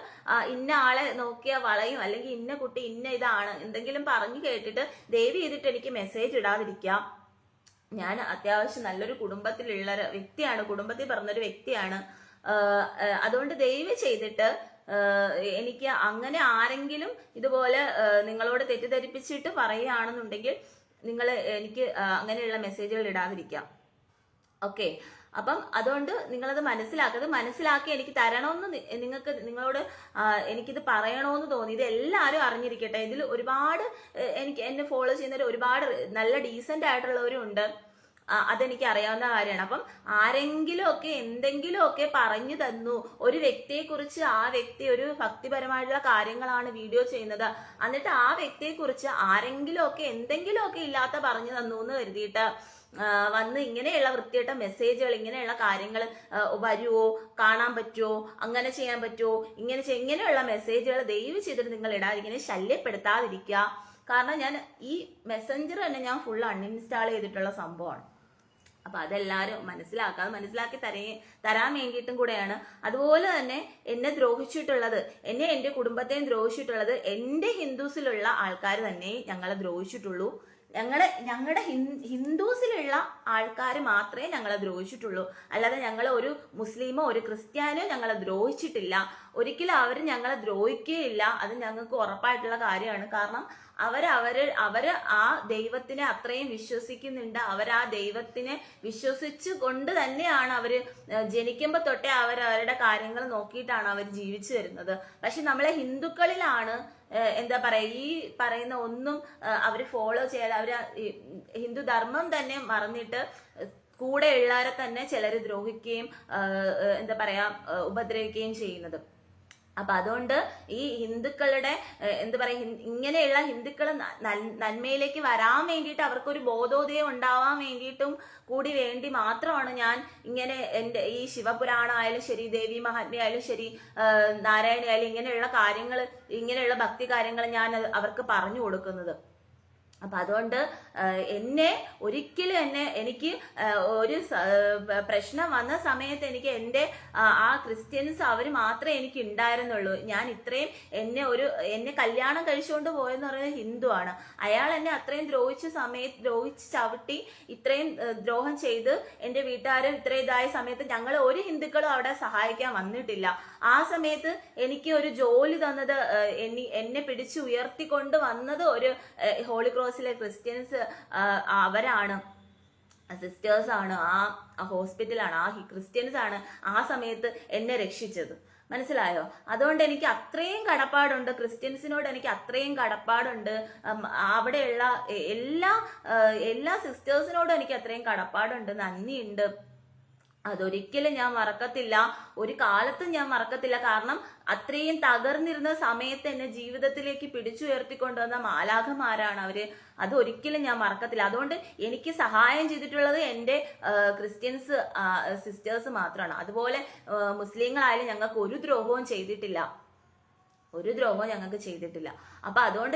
ഇന്ന ആളെ നോക്കിയ വളയും, അല്ലെങ്കിൽ ഇന്ന കുട്ടി ഇന്ന ഇതാണ് എന്തെങ്കിലും പറഞ്ഞു കേട്ടിട്ട് ദയവ് ചെയ്തിട്ട് എനിക്ക് മെസ്സേജ് ഇടാതിരിക്കാം. ഞാൻ അത്യാവശ്യം നല്ലൊരു കുടുംബത്തിലുള്ള വ്യക്തിയാണ്, കുടുംബത്തിൽ പറഞ്ഞൊരു വ്യക്തിയാണ്. അതുകൊണ്ട് ദയവ് ചെയ്തിട്ട് എനിക്ക് അങ്ങനെ ആരെങ്കിലും ഇതുപോലെ നിങ്ങളോട് തെറ്റിദ്ധരിപ്പിച്ചിട്ട് പറയുകയാണെന്നുണ്ടെങ്കിൽ നിങ്ങൾ എനിക്ക് അങ്ങനെയുള്ള മെസ്സേജുകൾ ഇടാതിരിക്കാം. ഓക്കെ, അപ്പം അതുകൊണ്ട് നിങ്ങളത് മനസ്സിലാക്കി എനിക്ക് തരണമെന്ന് നിങ്ങളോട് എനിക്കിത് പറയണമെന്ന് തോന്നി. ഇത് എല്ലാവരും അറിഞ്ഞിരിക്കട്ടെ. ഇതിൽ ഒരുപാട് എന്നെ ഫോളോ ചെയ്യുന്നവർ ഒരുപാട് നല്ല ഡീസന്റ് ആയിട്ടുള്ളവരും ഉണ്ട്. അതെനിക്ക് അറിയാവുന്ന കാര്യമാണ്. അപ്പം ആരെങ്കിലും ഒക്കെ എന്തെങ്കിലും ഒക്കെ പറഞ്ഞു തന്നു, ഒരു വ്യക്തിയെ കുറിച്ച് ആ വ്യക്തി ഒരു ഭക്തിപരമായിട്ടുള്ള കാര്യങ്ങളാണ് വീഡിയോ ചെയ്യുന്നത്, എന്നിട്ട് ആ വ്യക്തിയെ കുറിച്ച് ആരെങ്കിലും ഒക്കെ എന്തെങ്കിലും ഒക്കെ ഇല്ലാത്ത പറഞ്ഞു തന്നു എന്ന് കരുതിയിട്ട് വന്ന് ഇങ്ങനെയുള്ള വൃത്തിയായിട്ട മെസ്സേജുകൾ, ഇങ്ങനെയുള്ള കാര്യങ്ങൾ വരുമോ, കാണാൻ പറ്റുമോ, അങ്ങനെ ചെയ്യാൻ പറ്റുമോ, ഇങ്ങനെയുള്ള മെസ്സേജുകൾ ദയവ് ചെയ്തിട്ട് നിങ്ങൾ ഇങ്ങനെ ശല്യപ്പെടുത്താതിരിക്കുക. കാരണം ഞാൻ ഈ മെസ്സഞ്ചർ തന്നെ ഞാൻ ഫുൾ അൺഇൻസ്റ്റാൾ ചെയ്തിട്ടുള്ള സംഭവമാണ്. അപ്പൊ അതെല്ലാവരും മനസ്സിലാക്കി തരാൻ വേണ്ടിയിട്ടും കൂടെയാണ്. അതുപോലെ തന്നെ എന്നെ ദ്രോഹിച്ചിട്ടുള്ളത്, എൻ്റെ കുടുംബത്തെയും ദ്രോഹിച്ചിട്ടുള്ളത് എൻ്റെ ഹിന്ദുസിലുള്ള ആൾക്കാർ തന്നെ ഞങ്ങളെ ദ്രോഹിച്ചിട്ടുള്ളൂ. ഞങ്ങളുടെ ഹിന്ദുസിലുള്ള ആൾക്കാർ മാത്രമേ ഞങ്ങളെ ദ്രോഹിച്ചിട്ടുള്ളൂ. അല്ലാതെ ഞങ്ങൾ ഒരു മുസ്ലിമോ ഒരു ക്രിസ്ത്യാനോ ഞങ്ങളെ ദ്രോഹിച്ചിട്ടില്ല. ഒരിക്കലും അവർ ഞങ്ങളെ ദ്രോഹിക്കുകയില്ല. അത് ഞങ്ങൾക്ക് ഉറപ്പായിട്ടുള്ള കാര്യമാണ്. കാരണം അവര് ആ ദൈവത്തിനെ അത്രയും വിശ്വസിക്കുന്നുണ്ട്. ആ ദൈവത്തിനെ വിശ്വസിച്ചു കൊണ്ട് തന്നെയാണ് അവര് ജനിക്കുമ്പോ തൊട്ടേ അവരുടെ കാര്യങ്ങൾ നോക്കിയിട്ടാണ് അവർ ജീവിച്ചു വരുന്നത്. പക്ഷെ നമ്മളെ ഹിന്ദുക്കളിലാണ് എന്താ പറയാ, ഈ പറയുന്ന ഒന്നും അവര് ഫോളോ ചെയ്യാതെ അവര് ഹിന്ദു ധർമ്മം തന്നെ മറന്നിട്ട് കൂടെ ഉള്ളവരെ തന്നെ ചിലര് ദ്രോഹിക്കുകയും എന്താ പറയാ ഉപദ്രവിക്കുകയും ചെയ്യുന്നത്. അപ്പൊ അതുകൊണ്ട് ഈ ഹിന്ദുക്കളുടെ എന്താ പറയാ, ഇങ്ങനെയുള്ള ഹിന്ദുക്കൾ നന്മയിലേക്ക് വരാൻ വേണ്ടിയിട്ട് അവർക്കൊരു ബോധോദയം ഉണ്ടാവാൻ വേണ്ടിയിട്ടും കൂടി വേണ്ടി മാത്രമാണ് ഞാൻ ഇങ്ങനെ എൻ്റെ ഈ ശിവപുരാണം ആയാലും ശരി, ദേവി മഹാത്മ്യ ആയാലും ശരി, നാരായണി ആയാലും ഇങ്ങനെയുള്ള കാര്യങ്ങൾ, ഇങ്ങനെയുള്ള ഭക്തി കാര്യങ്ങൾ ഞാൻ അവർക്ക് പറഞ്ഞു കൊടുക്കുന്നത്. അപ്പൊ അതുകൊണ്ട് എനിക്ക് ഒരു പ്രശ്നം വന്ന സമയത്ത് എനിക്ക് എൻ്റെ ആ ക്രിസ്ത്യൻസ് അവർ മാത്രമേ എനിക്ക് ഉണ്ടായിരുന്നുള്ളൂ. ഞാൻ ഇത്രയും എന്നെ കല്യാണം കഴിച്ചുകൊണ്ട് പോയെന്ന് പറയുന്നത് ഹിന്ദു ആണ്. അയാൾ എന്നെ അത്രയും ദ്രോഹിച്ച് ചവിട്ടി ഇത്രയും ദ്രോഹം ചെയ്ത് എൻ്റെ വീട്ടുകാരും ഇത്രയും ഇതായ സമയത്ത് ഞങ്ങൾ ഒരു ഹിന്ദുക്കളും അവിടെ സഹായിക്കാൻ വന്നിട്ടില്ല. ആ സമയത്ത് എനിക്ക് ഒരു ജോലി തന്നത്, എന്നെ പിടിച്ച് ഉയർത്തിക്കൊണ്ട് വന്നത് ഒരു ഹോളി ക്രോസിലെ ക്രിസ്ത്യൻസ് അവരാണ്, സിസ്റ്റേഴ്സ് ആണ്, ആ ഹോസ്പിറ്റലാണ്, ആ ക്രിസ്ത്യൻസ് ആണ് ആ സമയത്ത് എന്നെ രക്ഷിച്ചത്. മനസ്സിലായോ? അതുകൊണ്ട് എനിക്ക് അത്രയും കടപ്പാടുണ്ട് ക്രിസ്ത്യൻസിനോട്, എനിക്ക് അത്രയും കടപ്പാടുണ്ട്. അവിടെയുള്ള എല്ലാ സിസ്റ്റേഴ്സിനോടും എനിക്ക് അത്രയും കടപ്പാടുണ്ട്, നന്ദിയുണ്ട്. അതൊരിക്കലും ഞാൻ മറക്കത്തില്ല, ഒരു കാലത്തും ഞാൻ മറക്കത്തില്ല. കാരണം അത്രയും തകർന്നിരുന്ന സമയത്ത് എന്നെ ജീവിതത്തിലേക്ക് പിടിച്ചുയർത്തിക്കൊണ്ടുവന്ന മാലാഖമാരാണ് അവര്. അതൊരിക്കലും ഞാൻ മറക്കത്തില്ല. അതുകൊണ്ട് എനിക്ക് സഹായം ചെയ്തിട്ടുള്ളത് എൻ്റെ ക്രിസ്ത്യൻസ് സിസ്റ്റേഴ്സ് മാത്രമാണ്. അതുപോലെ മുസ്ലിങ്ങളായാലും ഞങ്ങൾക്ക് ഒരു ദ്രോഹവും ചെയ്തിട്ടില്ല. ഒരു ദ്രോഹവും ഞങ്ങൾക്ക് ചെയ്തിട്ടില്ല. അപ്പൊ അതുകൊണ്ട്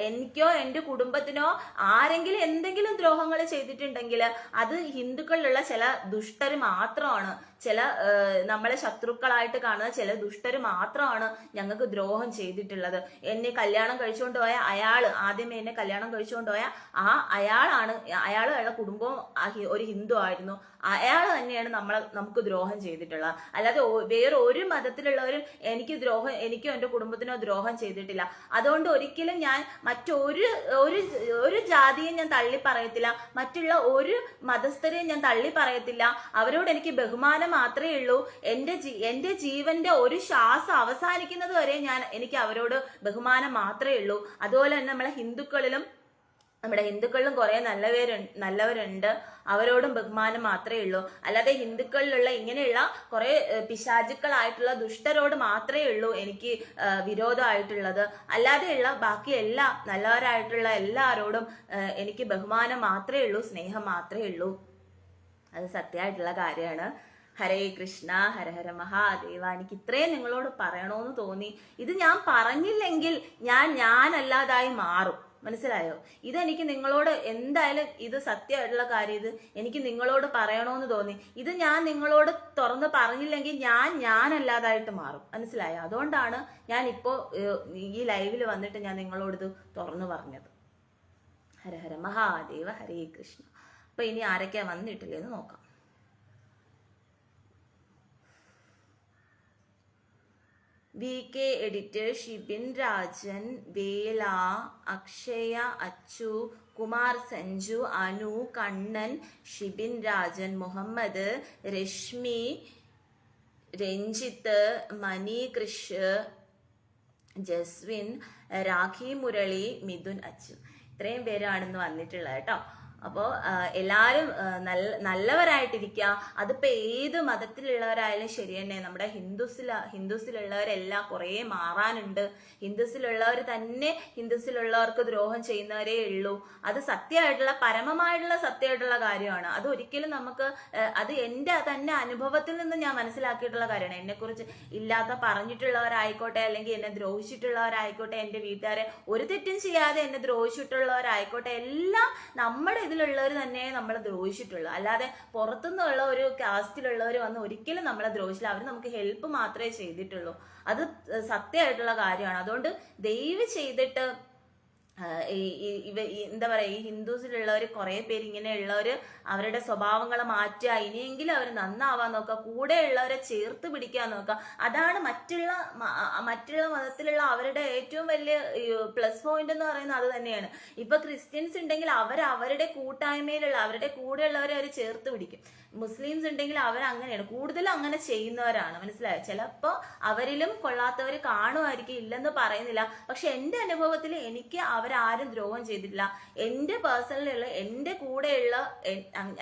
എനിക്കോ എൻ്റെ കുടുംബത്തിനോ ആരെങ്കിലും എന്തെങ്കിലും ദ്രോഹങ്ങൾ ചെയ്തിട്ടുണ്ടെങ്കിൽ അത് ഹിന്ദുക്കളിലുള്ള ചില ദുഷ്ടര് മാത്രമാണ്, ചില നമ്മളെ ശത്രുക്കളായിട്ട് കാണുന്ന ചില ദുഷ്ടര് മാത്രമാണ് ഞങ്ങൾക്ക് ദ്രോഹം ചെയ്തിട്ടുള്ളത്. എന്നെ കല്യാണം കഴിച്ചുകൊണ്ട് പോയ ആദ്യമേ എന്നെ കല്യാണം കഴിച്ചുകൊണ്ട് പോയ അയാളുടെ കുടുംബവും ഒരു ഹിന്ദു ആയിരുന്നു. അയാൾ തന്നെയാണ് നമുക്ക് ദ്രോഹം ചെയ്തിട്ടുള്ളത്. അല്ലാതെ വേറെ ഒരു മതത്തിലുള്ളവരും എനിക്കോ എൻ്റെ കുടുംബത്തിനോ ദ്രോഹം ചെയ്തിട്ടില്ല. അതുകൊണ്ട് ഒരിക്കലും ഞാൻ ഒരു ജാതിയെ ഞാൻ തള്ളി പറയത്തില്ല, മറ്റുള്ള ഒരു മതസ്ഥരെയും ഞാൻ തള്ളി പറയത്തില്ല. അവരോട് എനിക്ക് ബഹുമാനം മാത്രമേ ഉള്ളൂ. എൻ്റെ ജീവന്റെ ഒരു ശ്വാസം അവസാനിക്കുന്നത് വരെ എനിക്ക് അവരോട് ബഹുമാനം മാത്രമേ ഉള്ളൂ. അതുപോലെ തന്നെ നമ്മുടെ ഹിന്ദുക്കളിലും കുറെ നല്ലവരുണ്ട്, അവരോടും ബഹുമാനം മാത്രമേ ഉള്ളൂ. അല്ലാതെ ഹിന്ദുക്കളിലുള്ള ഇങ്ങനെയുള്ള കുറെ പിശാചുക്കളായിട്ടുള്ള ദുഷ്ടരോട് മാത്രമേ ഉള്ളൂ എനിക്ക് വിരോധമായിട്ടുള്ളത്. അല്ലാതെയുള്ള ബാക്കി എല്ലാ നല്ലവരായിട്ടുള്ള എല്ലാവരോടും എനിക്ക് ബഹുമാനം മാത്രമേ ഉള്ളൂ, സ്നേഹം മാത്രമേ ഉള്ളൂ. അത് സത്യമായിട്ടുള്ള കാര്യമാണ്. ഹരേ കൃഷ്ണ, ഹര ഹര മഹാദേവ. എനിക്ക് ഇത്രയും നിങ്ങളോട് പറയണമെന്ന് തോന്നി. ഇത് ഞാൻ പറഞ്ഞില്ലെങ്കിൽ ഞാനല്ലാതായി മാറും. മനസ്സിലായോ? ഇതെനിക്ക് നിങ്ങളോട് എന്തായാലും ഇത് സത്യമായിട്ടുള്ള കാര്യം, ഇത് എനിക്ക് നിങ്ങളോട് പറയണമെന്ന് തോന്നി. ഇത് ഞാൻ നിങ്ങളോട് തുറന്ന് പറഞ്ഞില്ലെങ്കിൽ ഞാനല്ലാതായിട്ട് മാറും. മനസ്സിലായോ? അതുകൊണ്ടാണ് ഞാൻ ഇപ്പോ ഈ ലൈവിൽ വന്നിട്ട് ഞാൻ നിങ്ങളോട് ഇത് തുറന്നു പറഞ്ഞത്. ഹര ഹര മഹാദേവ, ഹരേ കൃഷ്ണ. അപ്പൊ ഇനി ആരൊക്കെയാ വന്നിട്ടില്ലെന്ന് നോക്കാം. VK എഡിറ്റർ, ഷിബിൻ രാജൻ, വേല, അക്ഷയ, അച്ചു, കുമാർ, സഞ്ജു, അനു, കണ്ണൻ, ഷിബിൻ രാജൻ, മുഹമ്മദ്, രശ്മി, രഞ്ജിത്ത്, മണി, കൃഷ്, ജസ്വിൻ, രാഖി, മുരളി, മിഥുൻ, അച്ചു. ഇത്രയും പേരാണെന്ന് വന്നിട്ടുള്ളത് കേട്ടോ. അപ്പോൾ എല്ലാവരും നല്ലവരായിട്ടിരിക്കുക. അതിപ്പോൾ ഏത് മതത്തിലുള്ളവരായാലും ശരി തന്നെ. നമ്മുടെ ഹിന്ദുസിലുള്ളവരെല്ലാം കുറേ മാറാനുണ്ട്. ഹിന്ദുസിലുള്ളവർക്ക് ദ്രോഹം ചെയ്യുന്നവരേ ഉള്ളൂ. അത് സത്യമായിട്ടുള്ള പരമമായിട്ടുള്ള സത്യമായിട്ടുള്ള കാര്യമാണ്. അത് ഒരിക്കലും നമുക്ക് അത് എൻ്റെ തന്നെ അനുഭവത്തിൽ നിന്ന് ഞാൻ മനസ്സിലാക്കിയിട്ടുള്ള കാര്യമാണ്. എന്നെക്കുറിച്ച് ഇല്ലാത്ത പറഞ്ഞിട്ടുള്ളവരായിക്കോട്ടെ, അല്ലെങ്കിൽ എന്നെ ദ്രോഹിച്ചിട്ടുള്ളവരായിക്കോട്ടെ, എൻ്റെ വീട്ടുകാരെ ഒരു തെറ്റും ചെയ്യാതെ എന്നെ ദ്രോഹിച്ചിട്ടുള്ളവരായിക്കോട്ടെ, എല്ലാം നമ്മുടെ ഇതിലുള്ളവർ തന്നെ നമ്മളെ ദ്രോഹിച്ചിട്ടുള്ളൂ. അല്ലാതെ പുറത്തുനിന്നുള്ള ഒരു കാസ്റ്റിലുള്ളവർ വന്ന് ഒരിക്കലും നമ്മളെ ദ്രോഹിച്ചില്ല. അവർ നമുക്ക് ഹെൽപ്പ് മാത്രമേ ചെയ്തിട്ടുള്ളൂ. അത് സത്യമായിട്ടുള്ള കാര്യമാണ്. അതുകൊണ്ട് ദയവ് ചെയ്തിട്ട് എന്താ പറയാ, ഈ ഹിന്ദുസിലുള്ളവർ കുറെ പേര് ഇങ്ങനെയുള്ളവര് അവരുടെ സ്വഭാവങ്ങളെ മാറ്റുക, ഇനിയെങ്കിലും അവർ നന്നാവാൻ നോക്കുക, കൂടെയുള്ളവരെ ചേർത്ത് പിടിക്കാൻ നോക്കുക. അതാണ് മറ്റുള്ള മതത്തിലുള്ള അവരുടെ ഏറ്റവും വലിയ പ്ലസ് പോയിന്റ് എന്ന് പറയുന്നത്. അത് തന്നെയാണ്. ഇപ്പൊ ക്രിസ്ത്യൻസ് ഉണ്ടെങ്കിൽ അവരുടെ കൂട്ടായ്മയിലുള്ള അവരുടെ കൂടെയുള്ളവരെ അവർ ചേർത്ത് പിടിക്കും. മുസ്ലിംസ് ഉണ്ടെങ്കിൽ അങ്ങനെയാണ്, കൂടുതലും അങ്ങനെ ചെയ്യുന്നവരാണ്. മനസ്സിലായോ? ചിലപ്പോ അവരിലും കൊള്ളാത്തവർ കാണുമായിരിക്കും, ഇല്ലെന്ന് പറയുന്നില്ല. പക്ഷെ എൻ്റെ അനുഭവത്തിൽ എനിക്ക് അവരാരും ദ്രോഹം ചെയ്തിട്ടില്ല. എൻ്റെ പേഴ്സണലിലുള്ള എൻ്റെ കൂടെയുള്ള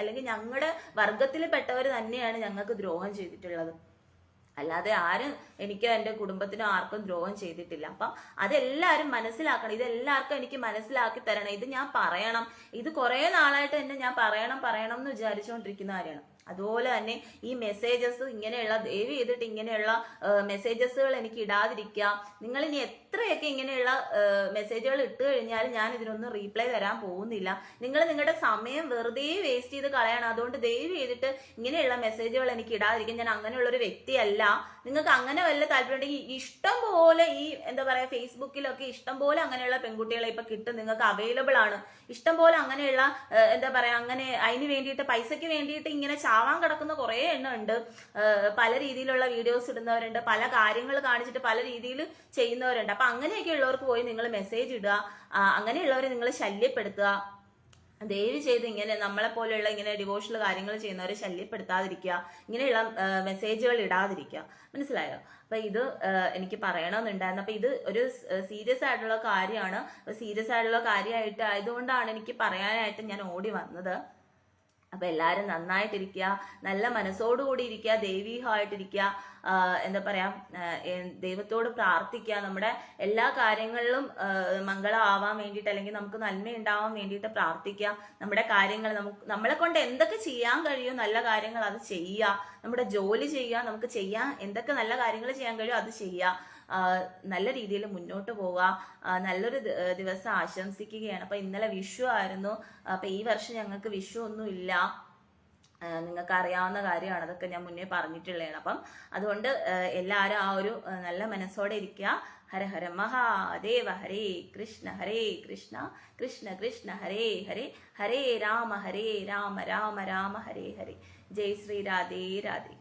അല്ലെങ്കിൽ ഞങ്ങളുടെ വർഗത്തിൽപ്പെട്ടവർ തന്നെയാണ് ഞങ്ങൾക്ക് ദ്രോഹം ചെയ്തിട്ടുള്ളത്. അല്ലാതെ ആരും എനിക്കോ എൻ്റെ കുടുംബത്തിനോ ആർക്കും ദ്രോഹം ചെയ്തിട്ടില്ല. അപ്പം അതെല്ലാവരും മനസ്സിലാക്കണം. ഇതെല്ലാവർക്കും എനിക്ക് മനസ്സിലാക്കി തരണം. ഇത് ഞാൻ പറയണം. ഇത് കുറെ നാളായിട്ട് തന്നെ ഞാൻ പറയണം എന്ന് വിചാരിച്ചുകൊണ്ടിരിക്കുന്ന കാര്യമാണ്. അതുപോലെ തന്നെ ഈ മെസ്സേജസ് ഇങ്ങനെയുള്ള ദയവ് ചെയ്തിട്ട് ഇങ്ങനെയുള്ള മെസ്സേജസുകൾ എനിക്ക് ഇടാതിരിക്കുക. നിങ്ങൾ ഇനി എത്രയൊക്കെ ഇങ്ങനെയുള്ള മെസ്സേജുകൾ ഇട്ട് കഴിഞ്ഞാൽ ഞാൻ ഇതിനൊന്നും റീപ്ലൈ തരാൻ പോകുന്നില്ല. നിങ്ങൾ നിങ്ങളുടെ സമയം വെറുതെ വേസ്റ്റ് ചെയ്ത് കളയണം. അതുകൊണ്ട് ദയവ് ചെയ്തിട്ട് ഇങ്ങനെയുള്ള മെസ്സേജുകൾ എനിക്ക് ഇടാതിരിക്കും. ഞാൻ അങ്ങനെയുള്ളൊരു വ്യക്തിയല്ല. നിങ്ങൾക്ക് അങ്ങനെ വല്ല താല്പര്യം ഉണ്ടെങ്കിൽ ഇഷ്ടം പോലെ ഈ എന്താ പറയാ ഫേസ്ബുക്കിലൊക്കെ ഇഷ്ടം പോലെ അങ്ങനെയുള്ള പെൺകുട്ടികളെ ഇപ്പൊ കിട്ടും, നിങ്ങൾക്ക് അവൈലബിൾ ആണ്. ഇഷ്ടം പോലെ അങ്ങനെയുള്ള എന്താ പറയാ അങ്ങനെ അതിന് വേണ്ടിയിട്ട് പൈസയ്ക്ക് വേണ്ടിയിട്ട് ഇങ്ങനെ ചാവാൻ കിടക്കുന്ന കുറെ എണ്ണം ഉണ്ട്. പല രീതിയിലുള്ള വീഡിയോസ് ഇടുന്നവരുണ്ട്, പല കാര്യങ്ങൾ കാണിച്ചിട്ട് പല രീതിയിൽ ചെയ്യുന്നവരുണ്ട്. അപ്പൊ അങ്ങനെയൊക്കെ ഉള്ളവർക്ക് പോയി നിങ്ങൾ മെസ്സേജ് ഇടുക, അങ്ങനെയുള്ളവരെ നിങ്ങൾ ശല്യപ്പെടുത്തുക. ദയവ് ചെയ്ത് ഇങ്ങനെ നമ്മളെ പോലെയുള്ള ഇങ്ങനെ ഡിവോഷണൽ കാര്യങ്ങൾ ചെയ്യുന്നവരെ ശല്യപ്പെടുത്താതിരിക്കുക, ഇങ്ങനെയുള്ള മെസ്സേജുകൾ ഇടാതിരിക്കുക. മനസ്സിലായോ? അപ്പൊ ഇത് എനിക്ക് പറയണമെന്നുണ്ടായിരുന്നു. അപ്പൊ ഇത് ഒരു സീരിയസ് ആയിട്ടുള്ള കാര്യമാണ്. സീരിയസ് ആയിട്ടുള്ള കാര്യമായിട്ട് ആയതുകൊണ്ടാണ് എനിക്ക് പറയാനായിട്ട് ഞാൻ ഓടി വന്നത്. അപ്പൊ എല്ലാവരും നന്നായിട്ടിരിക്കുക, നല്ല മനസ്സോടുകൂടി ഇരിക്കുക, ദൈവീകമായിട്ടിരിക്കുക. എന്താ പറയാ, ദൈവത്തോട് പ്രാർത്ഥിക്കുക. നമ്മുടെ എല്ലാ കാര്യങ്ങളിലും മംഗളമാവാൻ വേണ്ടിയിട്ട് അല്ലെങ്കിൽ നമുക്ക് നന്മയുണ്ടാവാൻ വേണ്ടിയിട്ട് പ്രാർത്ഥിക്കുക. നമ്മുടെ കാര്യങ്ങൾ നമ്മളെ കൊണ്ട് എന്തൊക്കെ ചെയ്യാൻ കഴിയും നല്ല കാര്യങ്ങൾ അത് ചെയ്യുക. നമ്മുടെ ജോലി ചെയ്യുക, നമുക്ക് ചെയ്യാൻ എന്തൊക്കെ നല്ല കാര്യങ്ങൾ ചെയ്യാൻ കഴിയും അത് ചെയ്യുക. നല്ല രീതിയിൽ മുന്നോട്ട് പോവുക. നല്ലൊരു ദിവസം ആശംസിക്കുകയാണ്. അപ്പം ഇന്നലെ വിഷു ആയിരുന്നു. അപ്പം ഈ വർഷം ഞങ്ങൾക്ക് വിഷു ഒന്നും ഇല്ല. നിങ്ങൾക്ക് അറിയാവുന്ന കാര്യമാണ്, അതൊക്കെ ഞാൻ മുന്നേ പറഞ്ഞിട്ടുള്ളതാണ്. അപ്പം അതുകൊണ്ട് എല്ലാവരും ആ ഒരു നല്ല മനസ്സോടെ ഇരിക്കുക. ഹര ഹര മഹാദേവ, ഹരേ കൃഷ്ണ കൃഷ്ണ കൃഷ്ണ ഹരേ ഹരേ, ഹരേ രാമ രാമ രാമ ഹരേ ഹരേ. ജയ് ശ്രീ രാധേ രാധേ.